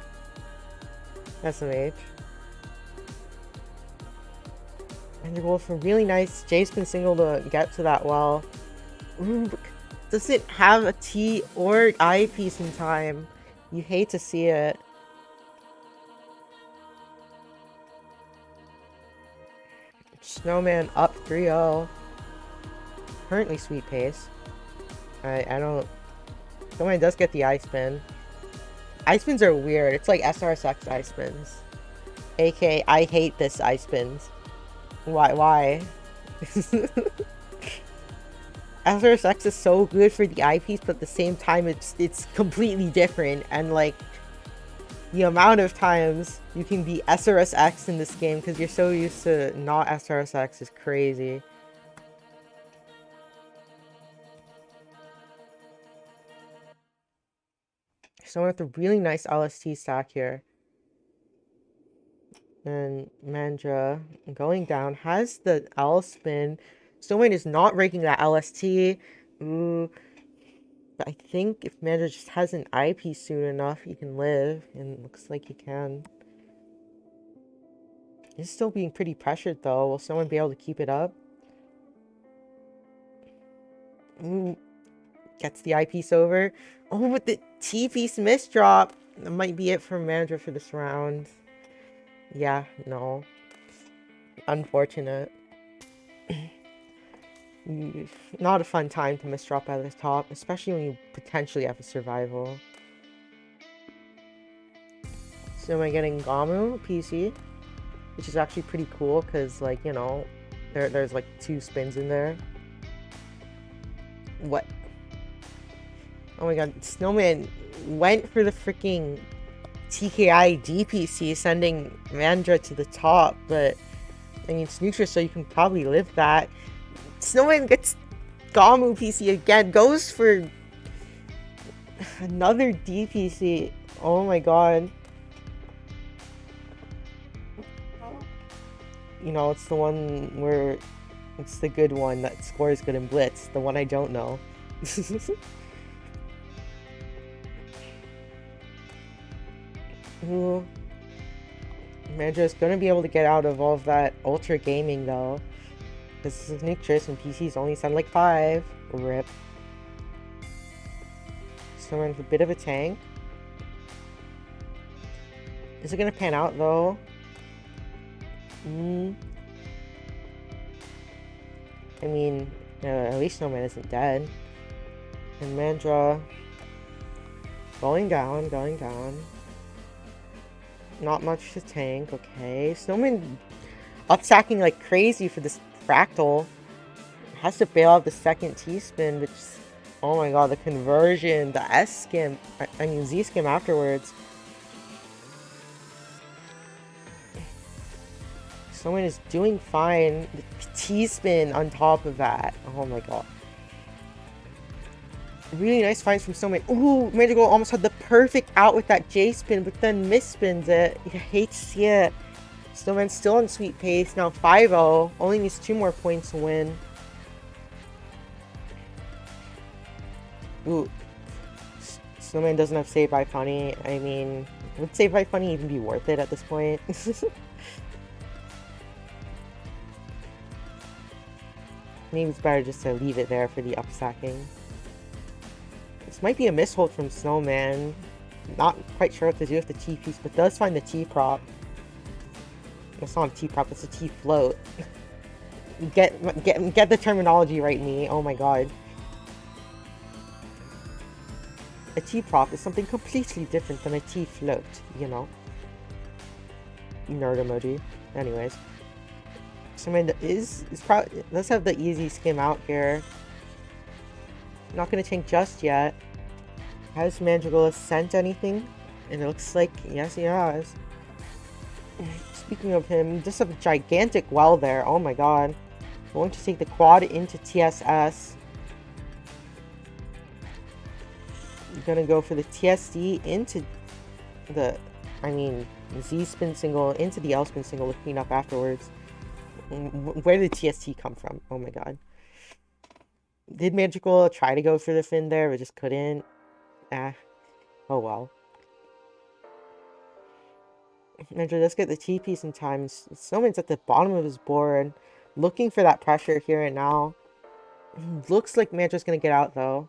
SMH. And go for really nice J-spin single to get to that well. Ooh, doesn't have a T or I piece in time. You hate to see it. Snowman up 3-0. Currently sweet pace. I don't... Snowman does get the I-spin. I-spins are weird. It's like SRSX I-spins. AK, I hate this I-spins. Why? SRSX is so good for the eyepiece, but at the same time, it's completely different. And like, the amount of times you can be SRSX in this game because you're so used to not SRSX is crazy. So with a really nice LST stack here. And Mandra going down has the L spin. Snowman is not breaking that LST. Ooh. But I think if Mandra just has an eyepiece soon enough, he can live. And it looks like he can. He's still being pretty pressured though. Will someone be able to keep it up? Ooh. Gets the eyepiece over. Oh, with the T-piece misdrop. That might be it for Mandra for this round. Yeah, no. Unfortunate. Not a fun time to misdrop at the top, especially when you potentially have a survival. So am I getting Gamu PC? Which is actually pretty cool, because, like, you know, there's, like, 2 spins in there. What? Oh my god, Snowman went for the freaking TKI DPC, sending Mandra to the top, but I mean, it's neutral, so you can probably live that. Snowman gets Gamu PC again, goes for another DPC. Oh my god. You know, it's the one where it's the good one that scores good in Blitz, the one I don't know. Ooh. Mandra's gonna be able to get out of all of that ultra gaming though. This is Nutrus and PC's only send like 5. Rip. Someone's a bit of a tank. Is it gonna pan out though? I mean, at least Snowman isn't dead. And Mandra Going down, going down. Not much to tank, okay. Snowman upstacking like crazy for this fractal. Has to bail out the second T-spin, which, oh my god, the conversion, the S-skim, I mean Z-skim afterwards. Someone is doing fine. The T-spin on top of that. Oh my god. Really nice finds from Snowman. Ooh, Magical almost had the perfect out with that J-spin, but then misspins it. You hate to see it. Snowman's still on sweet pace. Now 5-0. Only needs 2 more points to win. Ooh. Snowman doesn't have Save by Funny. I mean, would Save by Funny even be worth it at this point? Maybe it's better just to leave it there for the upstacking. This might be a mishold from Snowman. Not quite sure what to do with the T-piece, but does find the T-prop. It's not a T-prop, it's a T-float. Get the terminology right, me. Oh my god. A T-prop is something completely different than a T-float, you know? Nerd emoji. Anyways. Snowman let's have the easy skim out here. Not gonna tank just yet. Has Mandragola sent anything? And it looks like, yes, he has. Speaking of him, just a gigantic well there. Oh my god. Going to take the quad into TSS. Gonna go for the TSD into the, I mean, Z-spin single into the L-spin single to clean up afterwards. Where did TST come from? Oh my god. Did Magical try to go for the fin there, but just couldn't? Oh well. Mandra does get the T-piece in time. Snowman's at the bottom of his board, looking for that pressure here and now. Looks like Mandra's gonna get out though.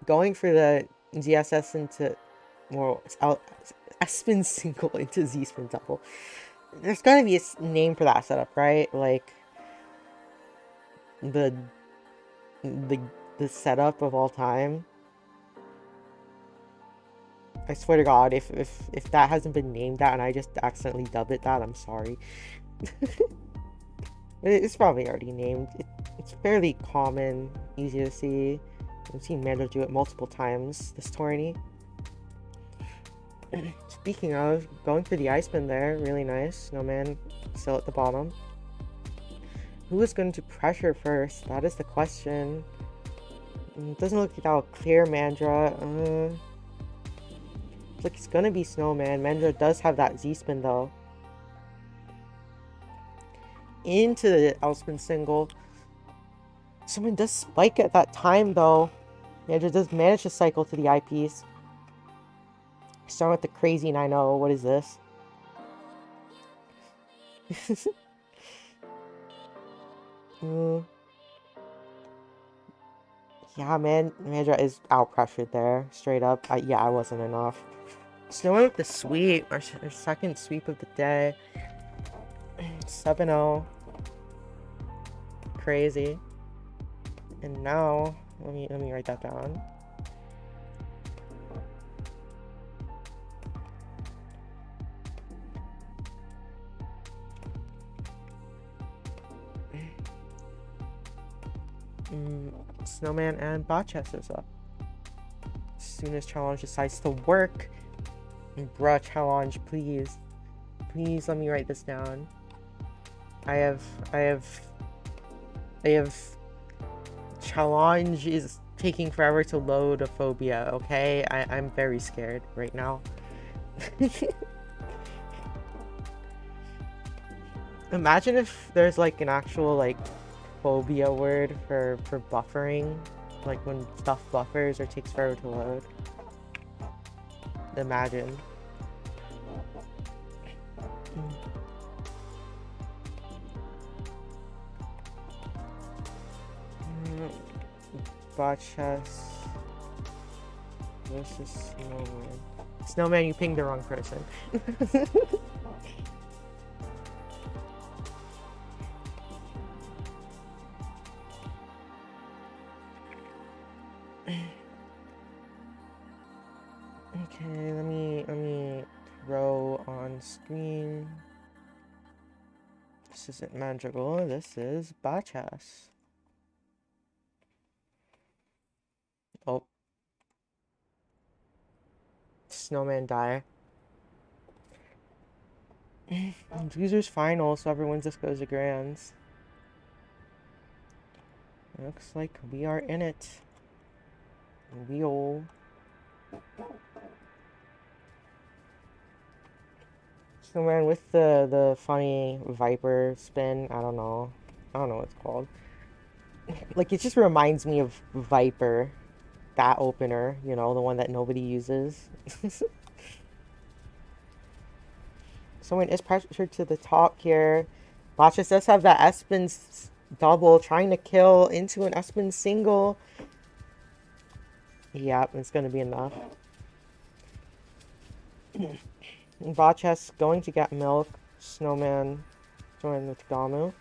Going for the ZSS into, well, S-spin single into Z-spin double. There's gotta be a name for that setup, right? Like the setup of all time. I swear to god, if that hasn't been named that and I just accidentally dubbed it that, I'm sorry. It's probably already named. It's fairly common, easy to see. I've seen Mando do it multiple times this tourney. Speaking of, going for the Iceman there, really nice. Snowman still at the bottom. Who is going to pressure first? That is the question. It doesn't look like that'll clear Mandra. Looks like it's gonna be Snowman. Mandra does have that Z-spin though. Into the L-spin single. Someone does spike at that time though. Mandra does manage to cycle to the eyepiece. Starting with the crazy 9-0. What is this? Yeah, man. Mandra is out-pressured there. Straight up. Yeah, I wasn't enough. Snowman with the sweep. Our second sweep of the day. 7-0. Crazy. And now, let me write that down. Snowman and Botchess is up. As soon as challenge decides to work. Bruh, challenge, please. Please let me write this down. I have challenge is taking forever to load a phobia, okay? I'm very scared right now. Imagine if there's like an actual like phobia word for buffering, like when stuff buffers or takes forever to load. Imagine. Botchess versus Snowman. Snowman, you pinged the wrong person. Okay, let me throw on screen. This isn't Madrigal, this is Bachas. Oh. Snowman die. Losers final, so everyone just goes to grands. Looks like we are in it. We all. Snowman with the funny Viper spin. I don't know what it's called. Like, it just reminds me of Viper, that opener, you know, the one that nobody uses. Someone is pressured to the top here. Botchus does have that Espen double, trying to kill into an Espen single. Yep, it's going to be enough. Botchus going to get milk. Snowman joined with Gamu.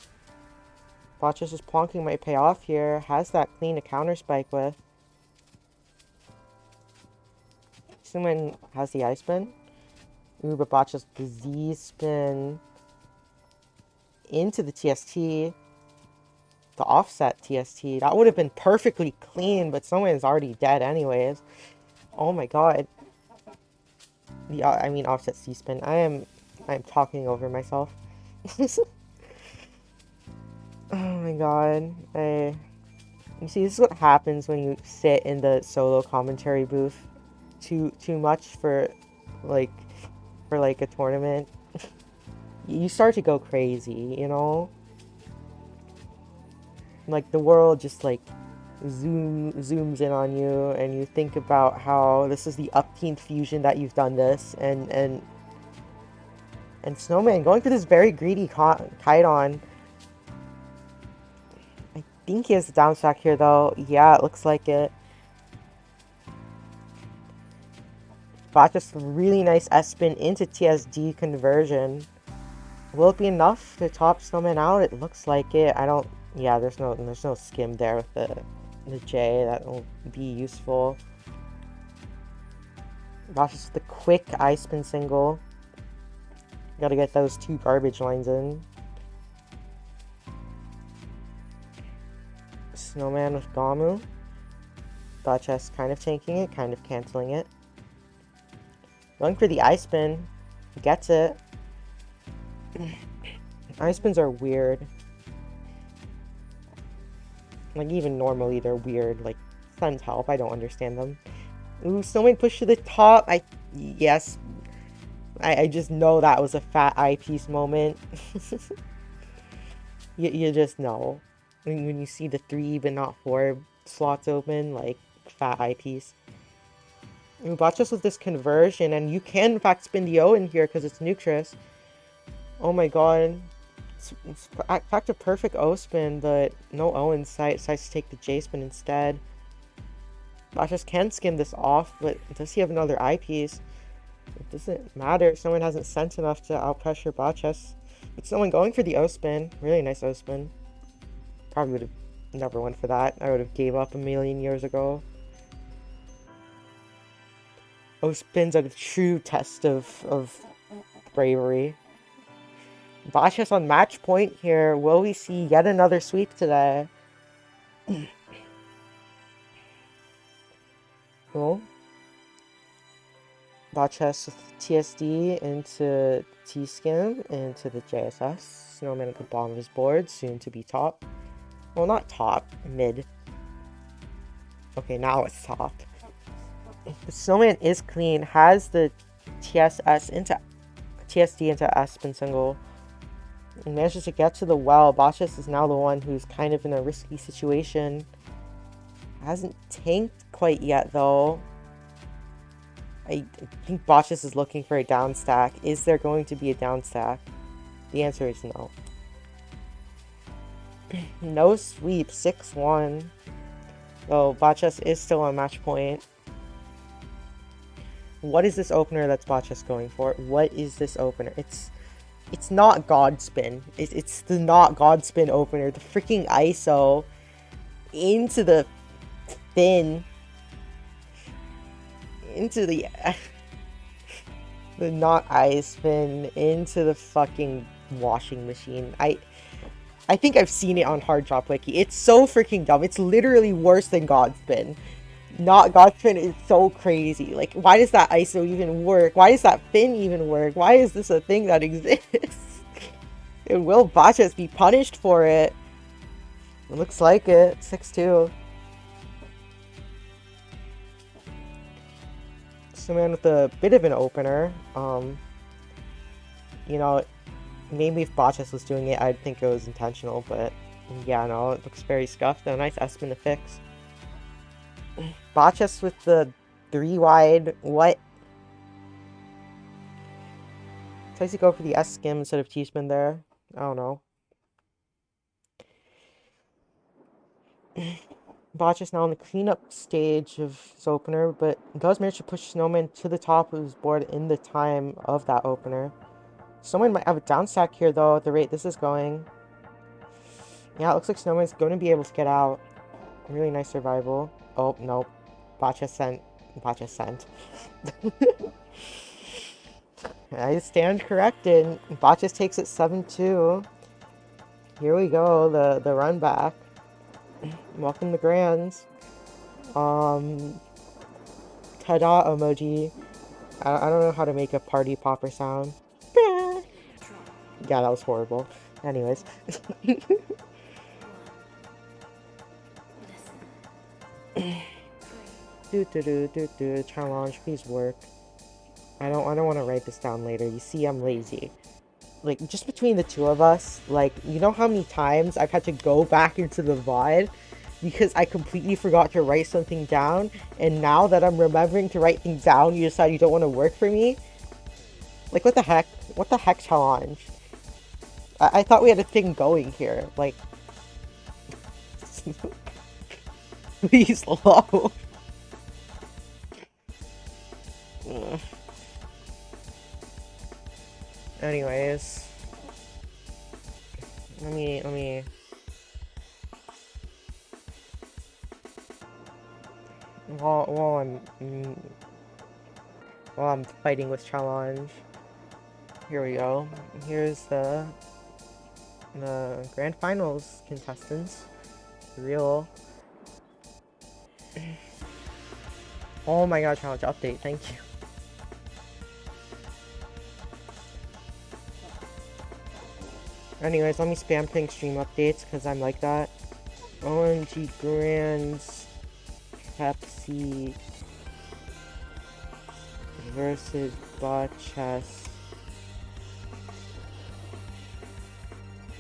Botchus' plonking might pay off here. Has that clean to counter spike with. Snowman has the ice spin. Ooh, but Botchus the Z spin into the TST. The offset TST. That would have been perfectly clean, but Snowman's already dead anyways. Oh my god. I mean offset C spin. I'm talking over myself. Oh my god. You see, this is what happens when you sit in the solo commentary booth too much for like a tournament. You start to go crazy, you know? Like, the world just like zooms in on you, and you think about how this is the upteenth fusion that you've done this, and Snowman going for this very greedy Kaiton. I think he has the down stack here though. Yeah, it looks like it. Botchus really nice S-spin into TSD conversion. Will it be enough to top Snowman out? It looks like it. Yeah, there's no skim there with the J. That will be useful. Botchus with the quick I-spin single. Gotta get those two garbage lines in. Snowman with Gamu. Botchus kind of tanking it, kind of canceling it. Going for the ice spin. Gets it. Ice spins are weird. Like, even normally they're weird. Like, Sun's help, I don't understand them. Ooh, Snowman push to the top. Yes. I just know that was a fat eyepiece moment. you just know. When you see the 3 but not 4 slots open, like, fat eyepiece. And Botchus with this conversion, and you can in fact spin the O in here because it's Nutrus. Oh my god. It's in fact a perfect O spin, but no O in sight. Decides to take the J spin instead. Botchus can skim this off, but does he have another eyepiece? It doesn't matter. Someone hasn't sent enough to outpressure Botchus. But someone going for the O spin. Really nice O spin. Probably would have never went for that. I would have gave up a million years ago. O spin's a true test of bravery. Botchus on match point here. Will we see yet another sweep today? Cool. Botchus with TSD into T-Skim into the JSS. Snowman at the bottom of his board, soon to be top. Well, not top, mid. Okay, now it's top. The Snowman is clean, has the TSD into S-spin single. And manages to get to the well. Botchus is now the one who's kind of in a risky situation. Hasn't tanked quite yet, though. I think Botchus is looking for a down stack. Is there going to be a down stack? The answer is no. No sweep, 6-1. So Botchus is still on match point. What is this opener that's Botchus going for? What is this opener? It's not Godspin. It's the not Godspin opener. The freaking ISO into the fin. into the not ice spin into the fucking washing machine. I think I've seen it on Hard Drop Wiki. It's so freaking dumb. It's literally worse than Godspin. Not Godspin is so crazy. Like, why does that ISO even work? Why does that fin even work? Why is this a thing that exists? And will Botchas be punished for it? It looks like it. 6-2. So man with a bit of an opener. You know, maybe if Botchas was doing it, I'd think it was intentional, but yeah, no, it looks very scuffed. A nice S-spin to fix. Botchas with the 3 wide. What? Tries to go for the S-skim instead of T-spin there. I don't know. Botchas now on the cleanup stage of his opener, but does manage to push Snowman to the top of his board in the time of that opener. Snowman might have a down stack here, though, at the rate this is going. Yeah, it looks like Snowman's going to be able to get out. Really nice survival. Oh, no. Botchas sent. Botchas sent. I stand corrected. Botchas takes it 7-2. Here we go, the run back. Welcome to Grands. Ta-da emoji. I don't know how to make a party popper sound. Yeah, that was horrible. Anyways. Challenge, please work. I don't want to write this down later. You see, I'm lazy. Like, just between the two of us, like, you know how many times I've had to go back into the VOD because I completely forgot to write something down, and now that I'm remembering to write things down, you decide you don't want to work for me? Like, what the heck? What the heck, challenge? I thought we had a thing going here. Like, please low. Anyways, let me. While I'm fighting with challenge, here we go. Here's the grand finals contestants. Real. Oh my god, challenge update. Thank you. Anyways, let me spam ping stream updates because I'm like that. OMG Grands Pepsi versus Botchas.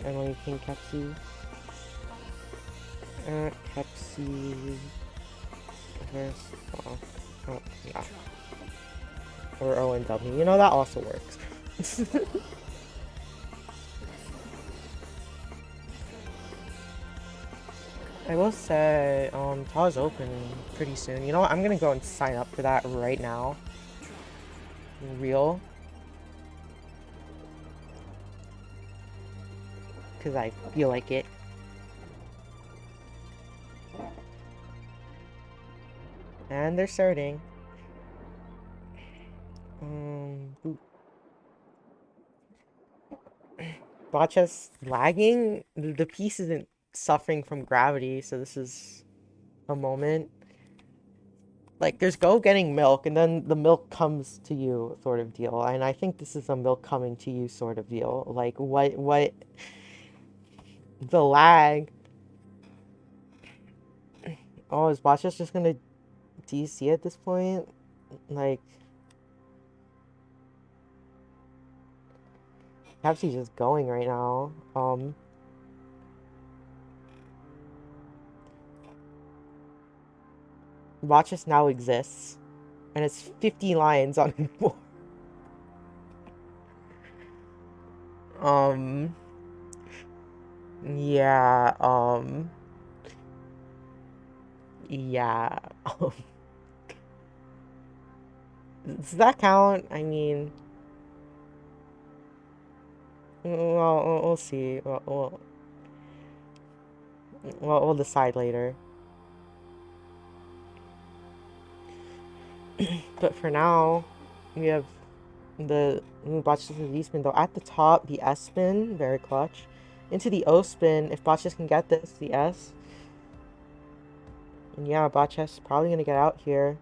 And let me ping Pepsi. Pepsi versus oh yeah. Or ONW. You know, that also works. I will say, TAW's opening pretty soon. You know what? I'm gonna go and sign up for that right now. Real. Because I feel like it. And they're starting. Botchas lagging? The piece isn't suffering from gravity, so this is a moment. Like, there's go getting milk, and then the milk comes to you sort of deal. And I think this is a milk coming to you sort of deal. Like, what? The lag. Oh, is Botchas just gonna DC at this point? Like, Pepsi's just going right now. Botchas now exists. And it's 50 lines on his board. Yeah, yeah. Does that count? I mean, well, we'll see. We'll decide later. But for now, we have the botches of the V spin though. At the top, the S spin, very clutch. Into the O spin, if botches can get this, the S. And yeah, botches probably gonna get out here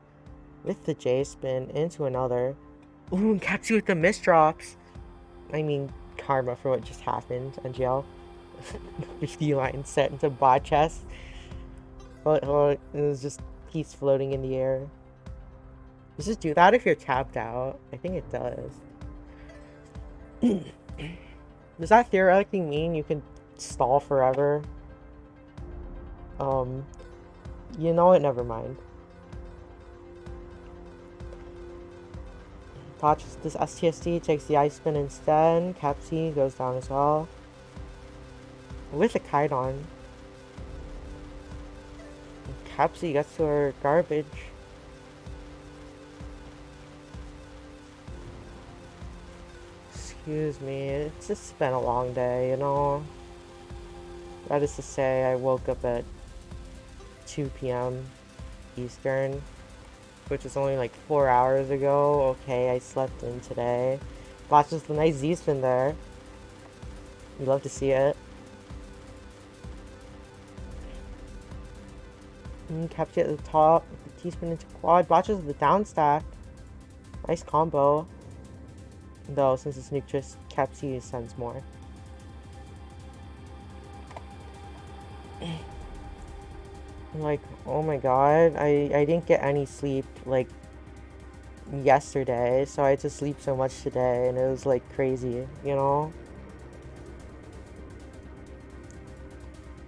with the J spin into another. Ooh, and Katsu with the misdrops. I mean, karma for what just happened, NGL. 50 line set into bot chest. It was just keeps floating in the air. Does it do that if you're tapped out? I think it does. Does that theoretically mean you can stall forever? You know what? Never mind. Botches this STSD, takes the ice spin instead. Capsy goes down as well. With a kite on. Capsy gets to her garbage. Excuse me, it's just been a long day, you know? That is to say, I woke up at 2 p.m. Eastern, which is only like 4 hours ago. Okay, I slept in today. Watches the nice Z-spin there. You love to see it. Capture at the top. T-spin into quad. Botches the down stack. Nice combo. Though, since it's Nuctress, Capsy sends more. Like, oh my god, I didn't get any sleep, like, yesterday, so I had to sleep so much today, and it was, like, crazy, you know?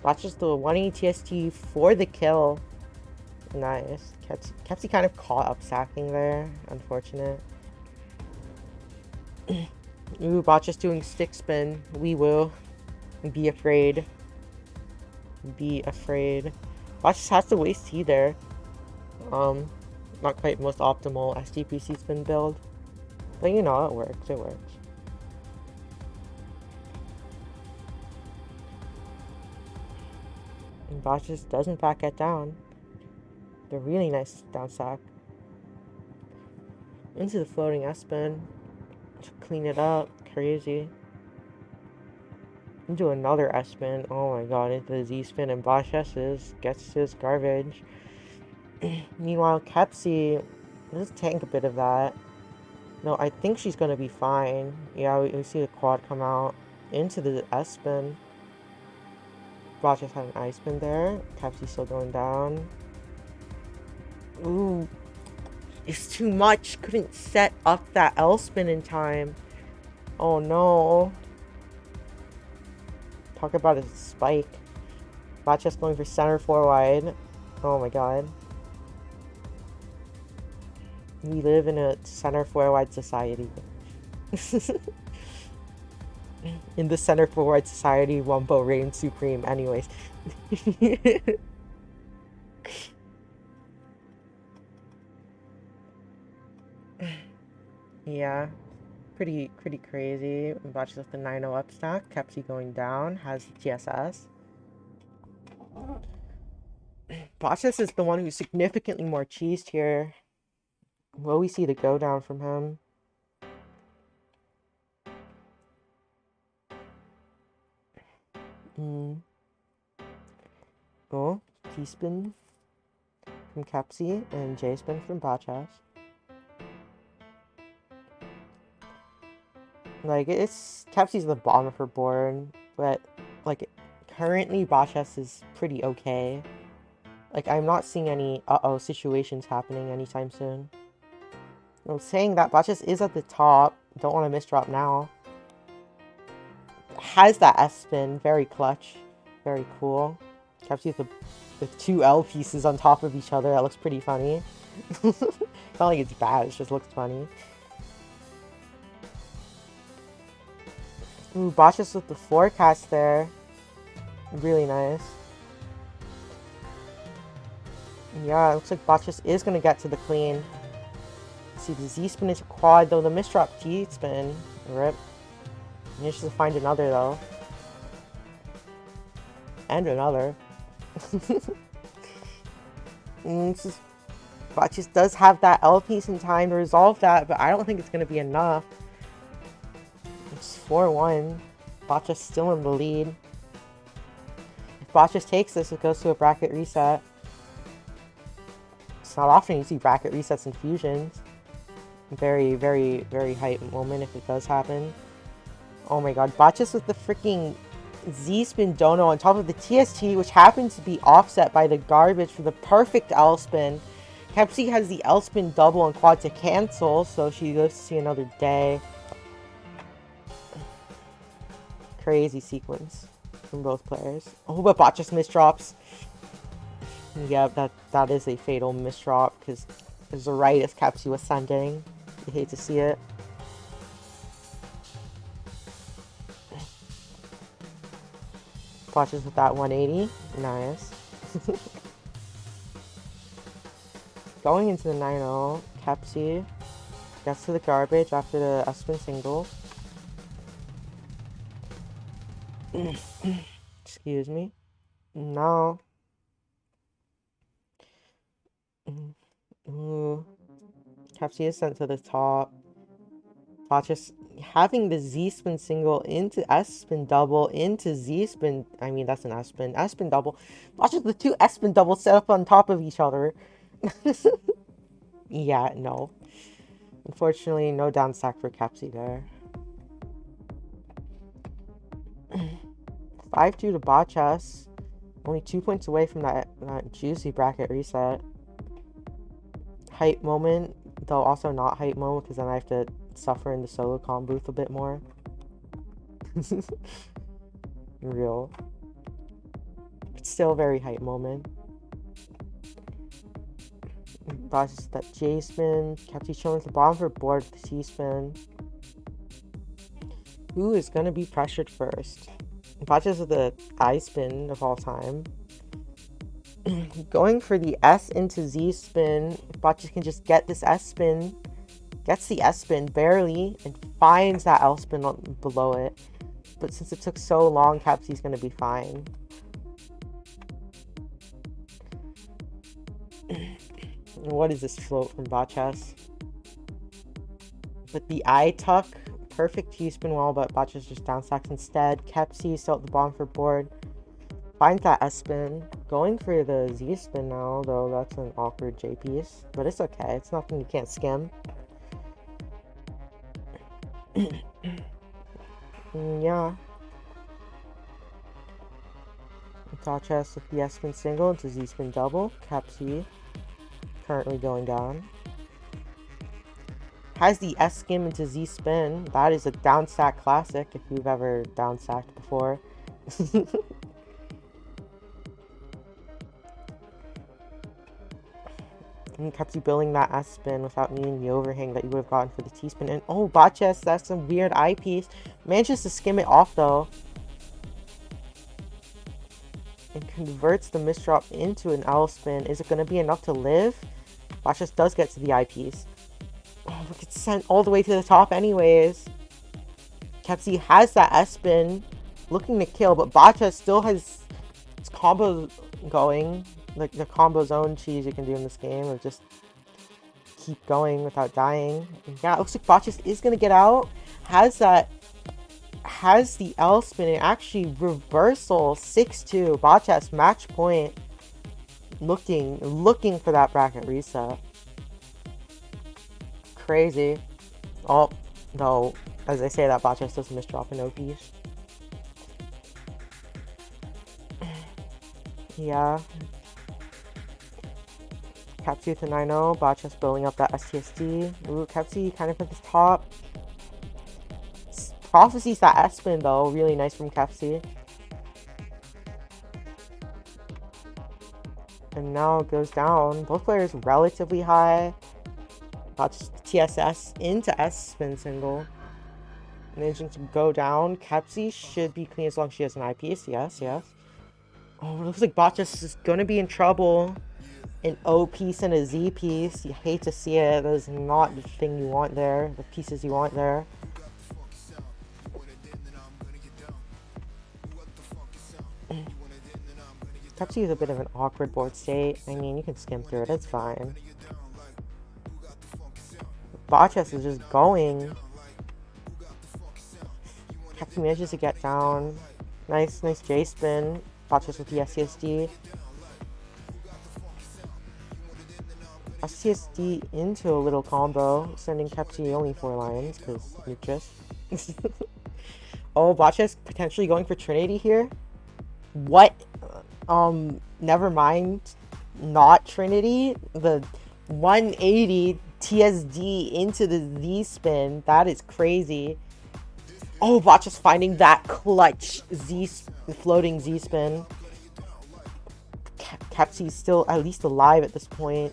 Watches the 1 ETST for the kill. Nice. Capsy kind of caught up sacking there. Unfortunate. Ooh, Botcha's doing stick spin. We will. Be afraid. Be afraid. Botchas has to waste T there. Not quite most optimal SDPC spin build. But you know, it works. It works. And Botchas does in fact get down. A really nice down sack. Into the floating S-spin. To clean it up. Crazy. Into another S-spin. Oh my god, into the Z-spin and Botchas gets his garbage. Meanwhile, Kepsi, let's tank a bit of that. No, I think she's gonna be fine. Yeah, we see the quad come out into the S-spin. Botchas had an I-spin there. Kepsi's still going down. Ooh, it's too much. Couldn't set up that L-spin in time. Oh no. Talk about a spike. Botchas going for center 4 wide. Oh my god. We live in a center 4 wide society. In the center 4 wide society, Wumbo reigns supreme. Anyways. Yeah. Pretty crazy. Botchas with the 9-0 up stack. Kepsi going down. Has TSS. Botchas is the one who's significantly more cheesed here. Will we see the go down from him? Oh, T-spin from Kepsi and J-spin from Botchas. Like, it's Kepsi's the bottom of her board, but like currently Botchas is pretty okay. Like, I'm not seeing any situations happening anytime soon. I'm saying that Botchas is at the top. Don't want to misdrop now. Has that S-spin. Very clutch. Very cool. Kepsi with the 2 L pieces on top of each other. That looks pretty funny. It's not like it's bad. It just looks funny. Ooh, Botchas with the forecast there. Really nice. Yeah, it looks like Botchas is going to get to the clean. See, the Z-spin is a quad, though. The misdrop T-spin. Rip. He needs to find another, though. And another. This is Botches does have that L piece in time to resolve that, but I don't think it's going to be enough. It's 4-1. Botches still in the lead. If Botches takes this, it goes to a bracket reset. It's not often you see bracket resets in fusions. Very, very, very hype moment if it does happen. Oh my god, Botches with the freaking Z-spin dono on top of the TST, which happens to be offset by the garbage for the perfect L-spin. Kepsi has the L-spin double and quad to cancel, so she goes to see another day. Crazy sequence from both players. Oh, but Botches misdrops. Yeah, that is a fatal misdrop, because it was right as Kepsi was sending. You hate to see it. Botches with that 180. Nice. Going into the 9-0, Kepsi gets to the garbage after the S-spin single. Excuse me. No. Ooh. Kepsi is sent to the top. Botches having the Z-spin single into S-spin double into Z-spin. I mean, that's an S-spin. S-spin double. Botches the two S-spin doubles set up on top of each other. Yeah, no. Unfortunately, no down stack for Kepsi there. 5-2 to Botches. Only 2 points away from that juicy bracket reset. Hype moment, though also not hype moment, because then I have to suffer in the solo comm booth a bit more. Real. But still very hype moment. Botches that J-spin. Kepsi showing the bottom for board with the T-spin. Who is going to be pressured first? Botches with the I-spin of all time. Going for the S into Z spin. Botches can just get this S spin. Gets the S spin barely and finds that L spin below it. But since it took so long, Kepsi's going to be fine. What is this float from Botches? But the I tuck. Perfect T-spin wall, but Botches just down stacks instead. Kepsi still at the bottom for board. Finds that S-spin. Going for the Z-spin now, though that's an awkward J-piece. But it's okay. It's nothing you can't skim. Yeah. Botches with the S-spin single into Z-spin double. Kepsi currently going down. Has the S-skim into Z-spin. That is a downstack classic if you've ever downstacked before. And Kepsi building that S-spin without needing the overhang that you would have gotten for the T-spin. And oh, Botches, that's some weird I-piece. Manages to skim it off though. And converts the misdrop into an L-spin. Is it going to be enough to live? Botches does get to the I-piece. Oh, look, it's sent all the way to the top anyways. Kepsi has that S-spin. Looking to kill, but Botches still has its combo going. Like the combo zone cheese you can do in this game of just keep going without dying. And yeah, it looks like Botches is going to get out. Has the L spin and actually reversal 6-2. Botches match point. Looking for that bracket reset. Crazy. Oh, no. As I say that, Botches does misdrop an OPs. Yeah. Kepsi to 9-0. Botches building up that STSD. Ooh, Kepsi kind of at the top. Prophecies that S-spin though. Really nice from Kepsi. And now it goes down. Both players relatively high. Botches TSS into S-spin single. Managing to go down. Kepsi should be clean as long as she has an I-piece. Yes, yes. Oh, it looks like Botches is going to be in trouble. An O piece and a Z piece. You hate to see it. That is not the thing you want there. The pieces you want there. Kepsi is a bit of an awkward board state. I mean, you can skim through it. It's fine. Botchess is just going. Kepsi manages to get down. Nice J-spin. Botchess with the SCSD. SCSD into a little combo, sending Kepsi only 4 lines, because Nutrus. Oh, Botchess potentially going for Trinity here? What? Never mind. Not Trinity. The 180 TSD into the Z-spin. That is crazy. Oh, Botchess finding that clutch floating Z-spin. Kepsi's still at least alive at this point.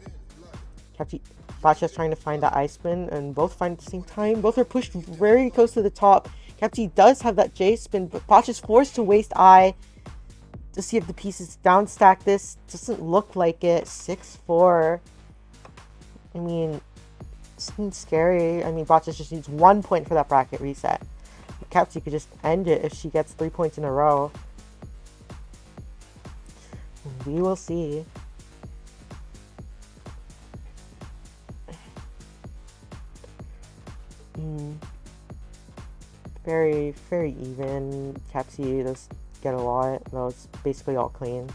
Botchess trying to find that ice spin, and both find at the same time. Both are pushed very close to the top. Kepsi does have that J spin, but Botchess forced to waste I to see if the pieces down stack this. Doesn't look like it. 6-4. I mean, it's scary. I mean, Botchess just needs 1 point for that bracket reset. Kepsi could just end it if she gets 3 points in a row. We will see. Very even. Kepsi does get a lot, though it's basically all clean.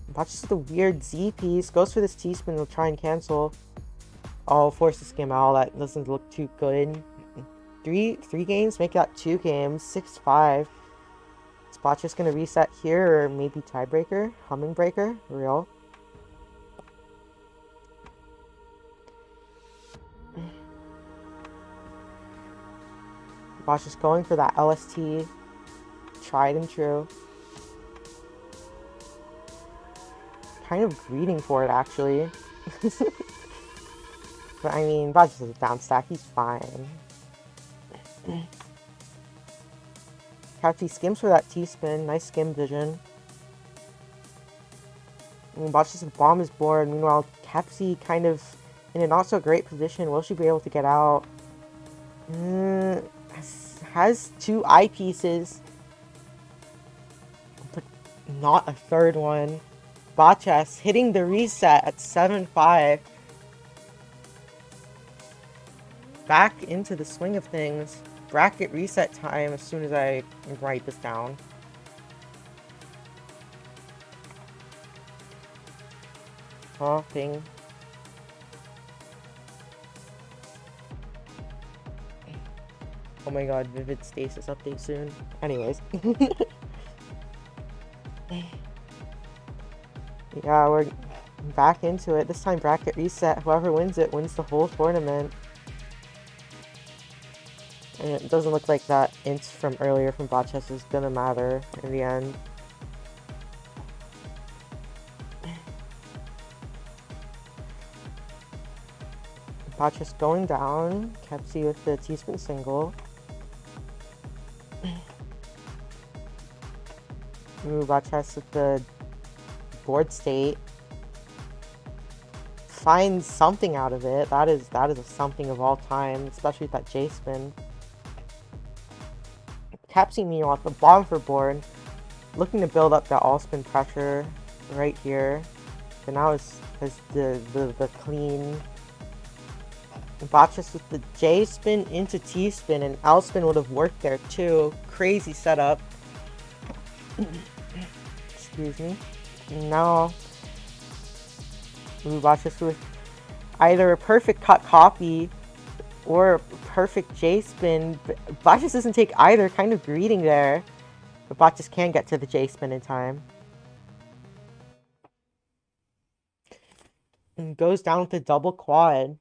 Botchess with the weird Z piece. Goes for this T-spin, will try and cancel. Oh, force to skim out. That doesn't look too good. Three games, make that 2 games. 6-5. Is Botchess gonna reset here, or maybe tiebreaker? Humming breaker? Real. Botchess going for that LST. Tried and true. Kind of greeting for it, actually. But I mean, Botchess is a down stack. He's fine. Kepsi skims for that T-spin. Nice skim vision. I mean, Botchess' bomb is bored. Meanwhile, Kepsi kind of in a not so great position. Will she be able to get out? Has 2 eyepieces, but not a third one. Botchess hitting the reset at 7-5. Back into the swing of things. Bracket reset time as soon as I write this down. Oh, ping. Oh my god, Vivid Stasis update soon. Anyways. Yeah, we're back into it. This time bracket reset. Whoever wins it wins the whole tournament. And it doesn't look like that int from earlier from Botchess is gonna matter in the end. Botchess going down. Kepsi with the T-spin single. Ooh, Botchess with the board state. Finds something out of it. That is a something of all time, especially with that J-spin. Kepsi meanwhile with the bomb for board. Looking to build up that all-spin pressure right here. But now is the clean. Botchess with the J-spin into T-spin, and L-spin would have worked there too. Crazy setup. Excuse me. Now, Botchess with either a perfect cut copy or a perfect J-spin. Botchess doesn't take either, kind of greeting there. But Botchess can get to the J-spin in time. And goes down with a double quad.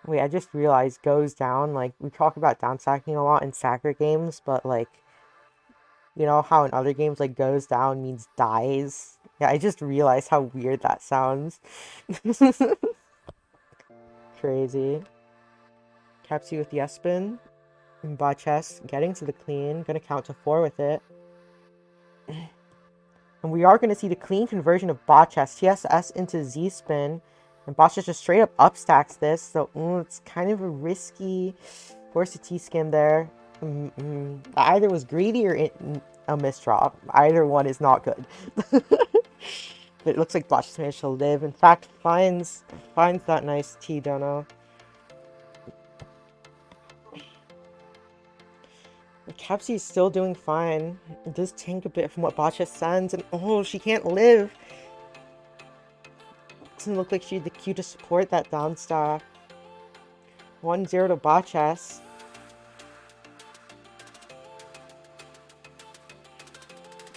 Wait, I just realized goes down. Like, we talk about down stacking a lot in Sacker games, but like, you know how in other games, like, goes down means dies? Yeah, I just realized how weird that sounds. Crazy. Kepsi with the S-spin. And Botchess getting to the clean. Gonna count to 4 with it. And we are gonna see the clean conversion of Botchess. TSS into Z-spin. And Botchess just straight up upstacks this. So, it's kind of a risky force a T-skim there. Either was greedy or a misdrop. Either one is not good. But it looks like Botch has managed to live. In fact, finds that nice T-Dono. Capsy is still doing fine. It does tank a bit from what Botch sends, and oh, she can't live. Doesn't look like she had the Q to support that down stack. 1-0 to Botchess.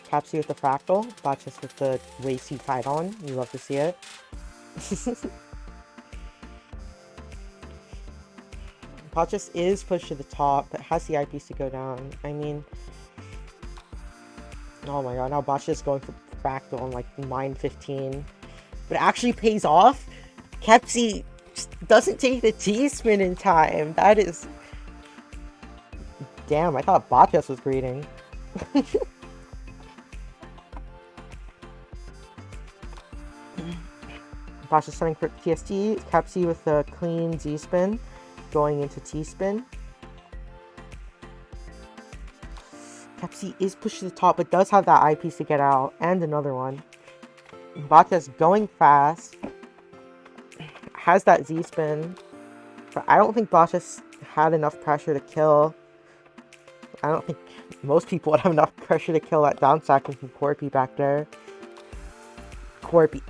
Capsy with the fractal, Botchess with the racy fight on. You love to see it. Botchess is pushed to the top, but has the eyepiece to go down. I mean, oh my god, now Botchess is going for fractal on like mine 15. But it actually pays off. Capsy doesn't take the T-spin in time. That is... Damn, I thought Botchess was greeting. Botchess setting for TST. Capsy with a clean Z-spin. Going into T-spin. Capsy is pushed to the top, but does have that eyepiece to get out. And another one. Botchess going fast. Has that Z-spin. But I don't think Botchess had enough pressure to kill. I don't think most people would have enough pressure to kill that down stacking from Corpy back there. Corpy.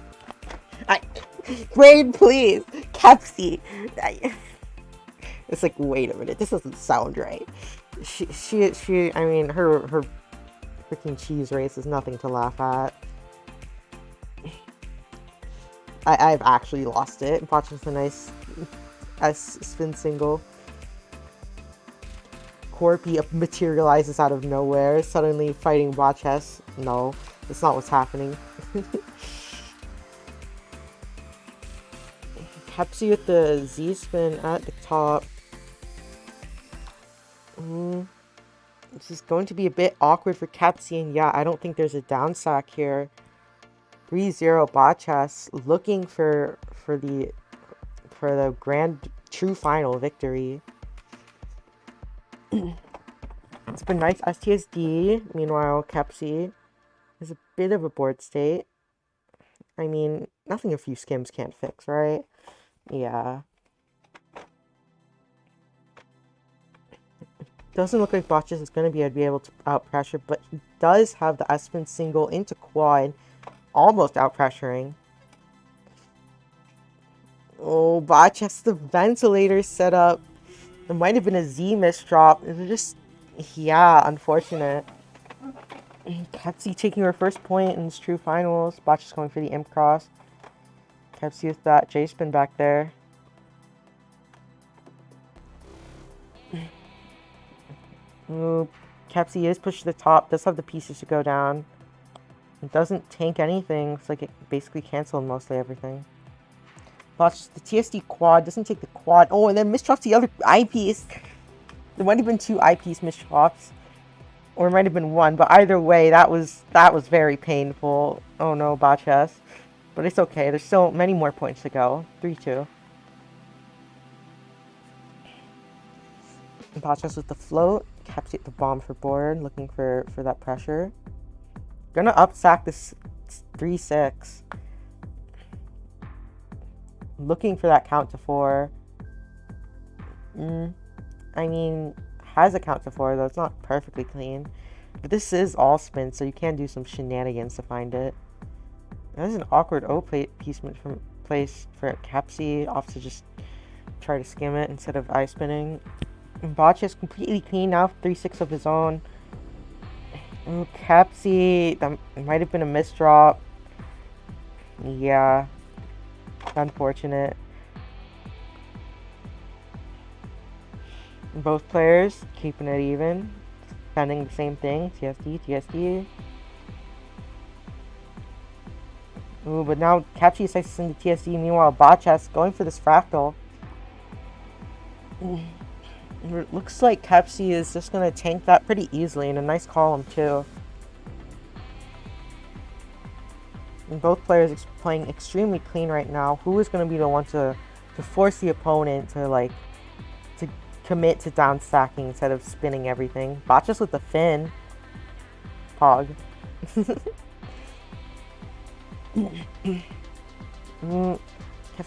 Raid, please! Capsy! It's like, wait a minute, this doesn't sound right. I mean, her freaking cheese race is nothing to laugh at. I've actually lost it. Botch with a nice S-spin single. Corpy materializes out of nowhere, suddenly fighting Botchess. No, that's not what's happening. Capsy with the Z-spin at the top. This is going to be a bit awkward for Capsy, and yeah, I don't think there's a down sack here. 3-0 Botchess looking for the grand true final victory. It's been nice STSD. Meanwhile, Capsy is a bit of a board state. I mean, nothing a few skims can't fix, right? Yeah. Doesn't look like Botchess is going to be able to out pressure, but he does have the S-spin single into quad, almost out pressuring. Oh, Botchess, the ventilator setup. It might have been a Z misdrop. It was just, yeah, unfortunate. Capsy taking her first point in this true finals. Botchess going for the imp cross. Capsy with that J-spin back there. Ooh, Capsy is pushed to the top. Does have the pieces to go down. It doesn't tank anything. It's like it basically canceled mostly everything. Botch the TSD quad. Doesn't take the quad. Oh, and then misdrops the other eyepiece. There might have been 2 eyepiece misdrops. Or it might have been 1. But either way, that was very painful. Oh no, Botchess. But it's okay. There's still many more points to go. 3-2. Botchess with the float. Capsy at the bomb for board. Looking for that pressure. Gonna upsack this 3-6. Looking for that count to 4. I mean, has a count to 4 though. It's not perfectly clean. But this is all spin, so you can do some shenanigans to find it. There's an awkward O-piecement from place for Capsy. Off to just try to skim it instead of eye spinning. Botch is completely clean now. 3-6 of his own. Ooh, Capsy. That might have been a misdrop. Yeah. Unfortunate. Both players keeping it even. Defending the same thing. TSD, TSD. Ooh, but now Capsy decides to send the TSD. Meanwhile, Botchess going for this fractal. It looks like Capsy is just going to tank that pretty easily in a nice column too. And both players playing extremely clean right now. Who is going to be the one to force the opponent to commit to down stacking instead of spinning everything? Botchess with the fin. Pog. Kefsi's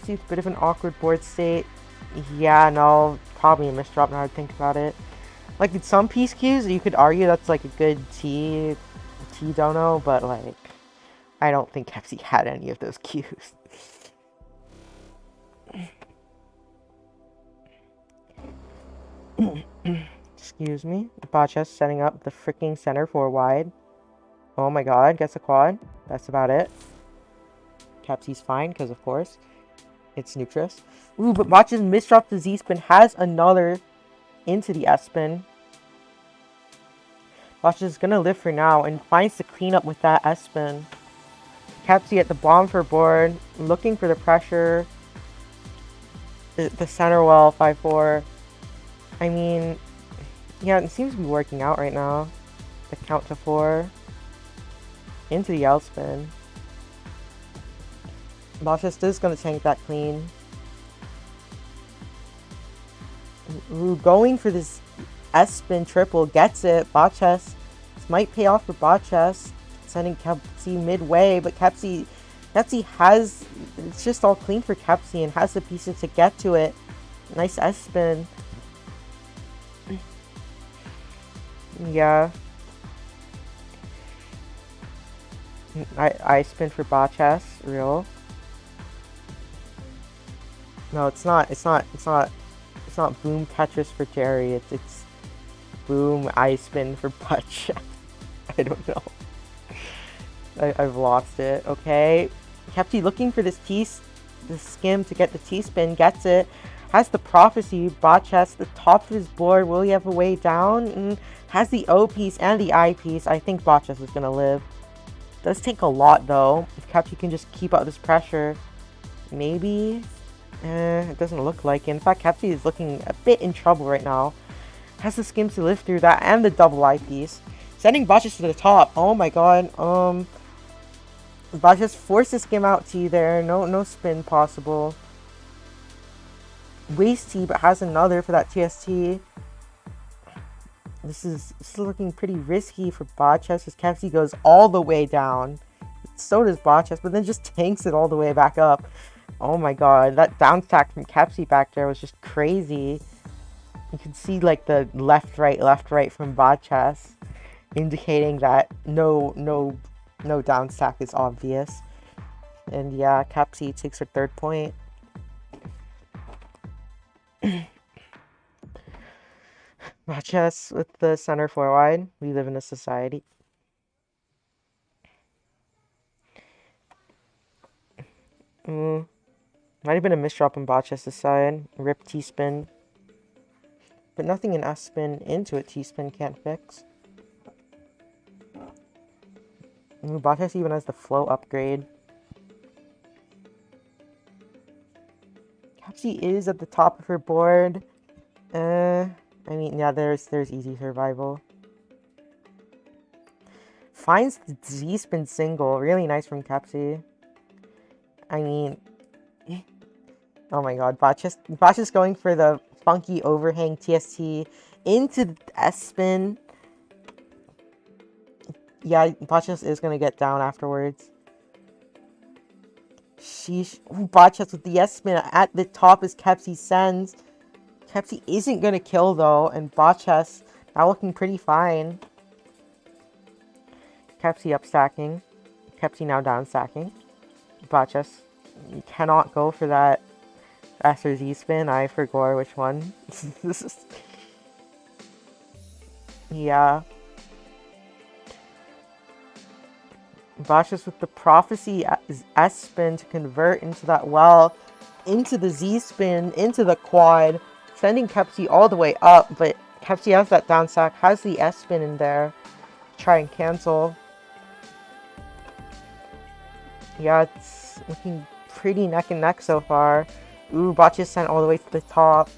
a bit of an awkward board state. Yeah, no, probably a misdrop now I think about it. Like, in some piece queues, you could argue that's like a good T dono, but like, I don't think Kefsi had any of those queues. Excuse me. Botchess setting up the freaking center for wide. Oh my god, gets a quad. That's about it. Kefsi's fine, because of course, it's Nutris. Ooh, but Botchess misdropped the Z-spin, has another into the S-spin. Botchess is gonna live for now and finds the cleanup with that S-spin. Kefsi at the bottom for board, looking for the pressure. The center well, 5-4. I mean, yeah, it seems to be working out right now. The count to 4. Into the L spin. Botchess is going to tank that clean. Ooh, going for this S spin triple. Gets it. Botchess. This might pay off for Botchess. Sending Kefsi midway, but Kefsi has, it's just all clean for Kefsi and has the pieces to get to it. Nice S spin. Yeah. I spin for Botchess, real. No, it's not boom Tetris for Jerry. It's boom I spin for Botchess. I don't know. I've lost it. Okay. Kefsi looking for this skim to get the T-spin, gets it. Has the prophecy, Botchess, the top of his board. Will he have a way down? Has the O piece and the I piece. I think Botchess is gonna live. Does take a lot though. If Kefsi can just keep up this pressure. Maybe? It doesn't look like it. In fact, Kefsi is looking a bit in trouble right now. Has the skims to live through that and the double I piece. Sending Botchess to the top. Oh my god. Botchess forces skim out T there. No spin possible. Waste T, but has another for that TST. This is looking pretty risky for Botchess as Kefsi goes all the way down. So does Botchess, but then just tanks it all the way back up. Oh my god, that down stack from Kefsi back there was just crazy. You can see like the left right from Botchess, indicating that no down stack is obvious. And yeah, Kefsi takes her third point. Botchess with the center 4 wide. We live in a society. Might have been a misdrop on Botchess' side. Rip T-spin. But nothing in S-spin into it T-spin can't fix. Botchess even has the flow upgrade. Kefsi is at the top of her board. I mean, yeah, there's easy survival. Finds the Z-spin single. Really nice from Kefsi. I mean, oh my god, Botchess going for the funky overhang TST into the S-spin. Yeah, Botchess is going to get down afterwards. Sheesh. Ooh, Botchess with the S-spin at the top as Kefsi sends. Kefsi isn't going to kill though, and Botchess now looking pretty fine. Kefsi up stacking. Kefsi now down stacking. Botchess, you cannot go for that S or Z spin. I forgot which one. This is... Yeah. Botchess with the prophecy S spin to convert into that well, into the Z spin, into the quad, sending Kefsi all the way up, but Kefsi has that down stack, has the S spin in there. Try and cancel. Yeah, it's looking pretty neck and neck so far. Ooh, Botchess sent all the way to the top.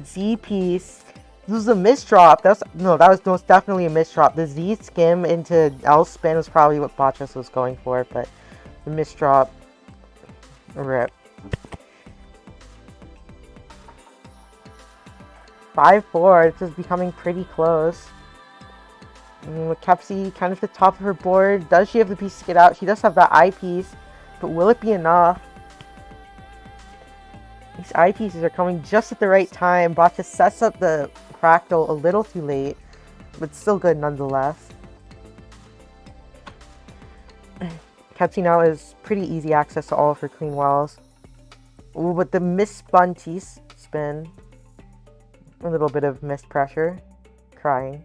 Z piece. This was a misdrop. That was most definitely a misdrop. The Z skim into L spin was probably what Botchess was going for, but the misdrop. Rip. 5-4. This is becoming pretty close. Kepsi kind of at the top of her board. Does she have the piece to get out? She does have that eyepiece, but will it be enough? These eyepieces are coming just at the right time. Botcha sets up the fractal a little too late, but still good nonetheless. Kepsi now has pretty easy access to all of her clean wells. Ooh, but the misspun T-spin. A little bit of missed pressure. Crying.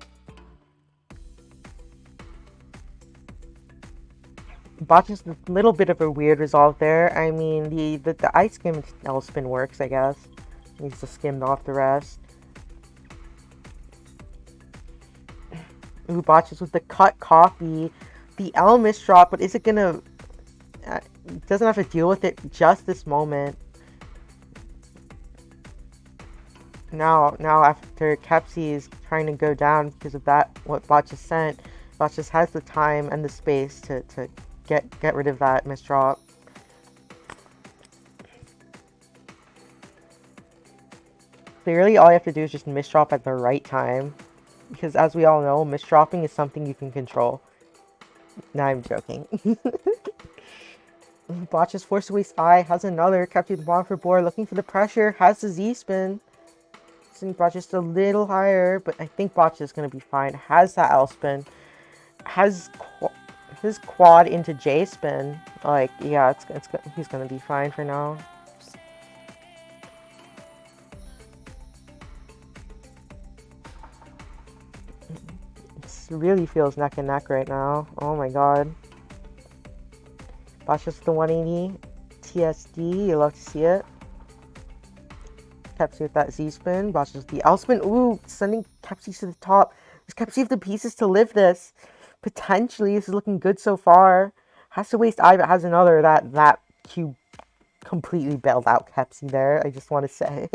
Botcha's a little bit of a weird resolve there. I mean, the ice skim L spin works, I guess. Needs to skim off the rest. Ooh, Botcha's with the cut copy. The L misdrop, but is it gonna... doesn't have to deal with it just this moment. Now after Kepsi is trying to go down because of that, what Botcha sent, Botcha has the time and the space to get rid of that misdrop. Clearly, all you have to do is just misdrop at the right time. Because as we all know, misdropping is something you can control. Nah, I'm joking. Botcha's forced to waste I, has another, kept the bottom of her board, looking for the pressure, has the Z-spin. Botcha's just a little higher, but I think Botcha's going to be fine. Has that L-spin. Has his quad into J-spin. Like, yeah, he's going to be fine for now. It really feels neck and neck right now. Oh my god. Botcha's the 180. TSD, you love to see it. Kepsi with that Z-spin. Botcha's the L-spin. Ooh, sending Kepsi to the top. Does Kepsi have the pieces to live this? Potentially. This is looking good so far. Has to waste I, but has another. That cube completely bailed out Kepsi there, I just want to say.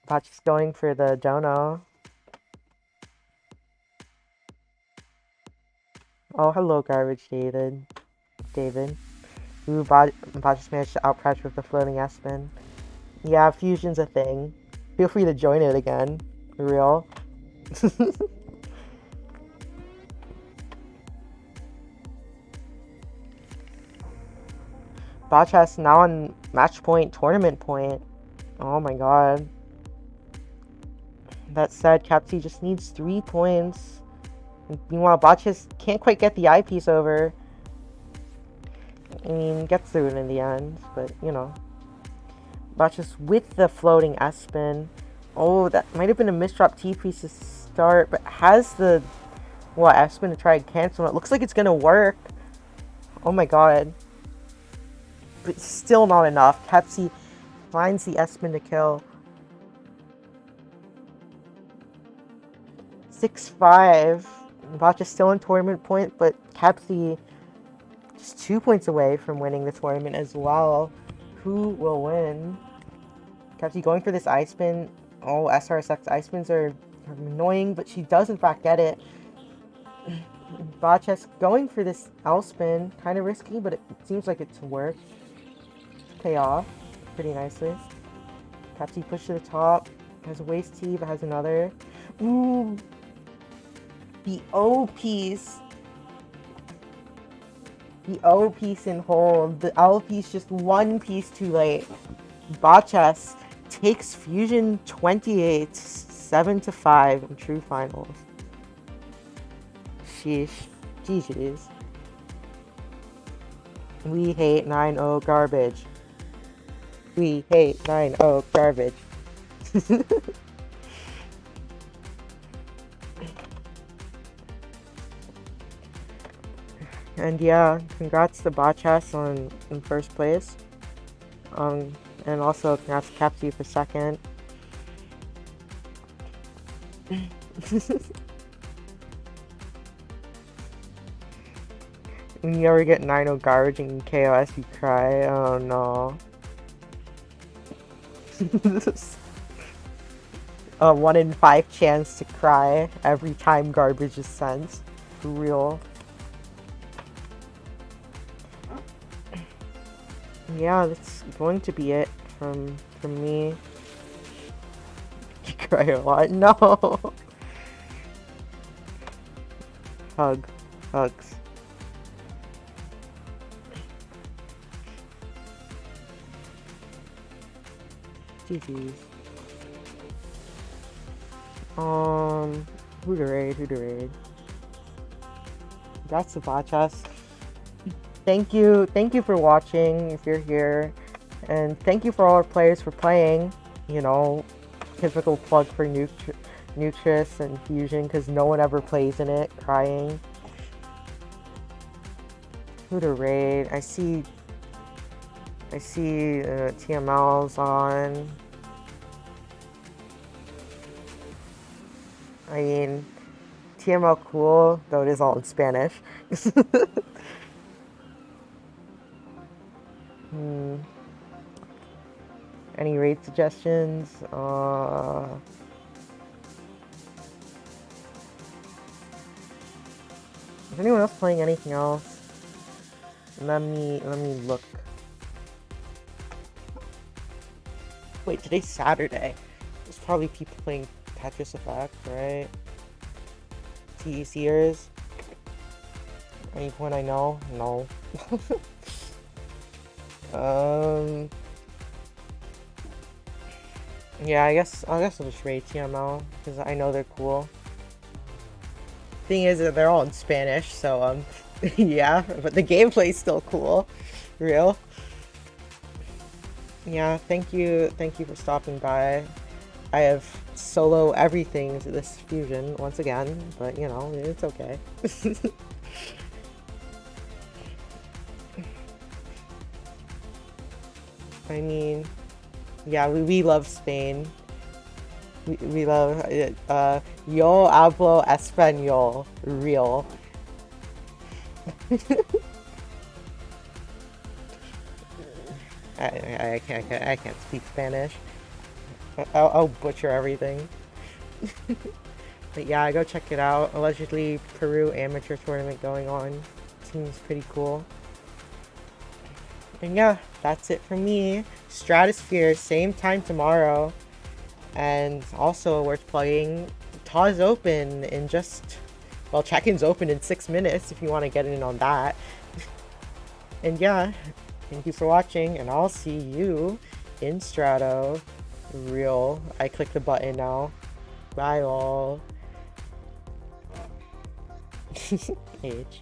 Botcha's going for the dono. Oh, hello, garbage, David. Ooh, Botcha's managed to outpressure with the floating S-spin. Yeah, fusion's a thing. Feel free to join it again. For real. Botcha's now on match point, tournament point. Oh my god. That said, Kepsi just needs 3 points. Meanwhile, Botcha's can't quite get the eyepiece over. I mean, gets through it in the end, but, you know. Botcha's with the floating S-spin. Oh, that might have been a misdrop T-piece to start, but has the, S-spin to try and cancel it. Looks like it's gonna work. Oh my god. But still not enough. Kepsi finds the S-spin to kill. 6-5. Botcha's still in tournament point, but Kepsi just 2 points away from winning the tournament as well. Who will win? Kepsi going for this I-spin. Oh, SRSX I-spins are annoying, but she does in fact get it. Botcha's going for this L-spin. Kind of risky, but it seems like it's work. Pay off pretty nicely. Kepsi pushed to the top. Has a waist T, but has another. Ooh. The O piece. The O piece in hold. The L piece just 1 piece too late. Botcha's takes Fusion 28, 7-5 in true finals. Sheesh. GG's. We hate 9-0 garbage. We hate 9-0 garbage. And yeah, congrats to Botcha's in first place. And also congrats to Kepsi for second. When you ever get 9-0 garbage in KOS, you cry. Oh no. A 1 in 5 chance to cry every time garbage is sent. For real. Yeah, that's going to be it from me. You cry a lot? No. Hugs. GG's. Who to raid? That's the bot chest. Thank you for watching if you're here. And thank you for all our players for playing. You know, typical plug for Nutris and Fusion because no one ever plays in it. Crying. Who to raid? I see TML's on. I mean, TML cool, though it is all in Spanish. Any raid suggestions? Is anyone else playing anything else? Let me look. Wait, today's Saturday. There's probably people playing Tetris Effect, right? TECers? Anyone I know? No. Yeah, I guess I'll just raid TML because I know they're cool. Thing is that they're all in Spanish, so yeah, but the gameplay's still cool. Real. Yeah, thank you for stopping by. I have solo everything to this fusion once again, but you know, it's okay. I mean, yeah, we love Spain. We love it. Yo hablo español. Real. I can't speak Spanish. I'll butcher everything. But yeah, go check it out. Allegedly Peru amateur tournament going on. Seems pretty cool. And yeah, that's it for me. Stratosphere, same time tomorrow. And also worth plugging, TAW's open in just, well, check-in's open in 6 minutes if you want to get in on that. And yeah, thank you for watching, and I'll see you in Strato. Real. I click the button now. Bye all. H.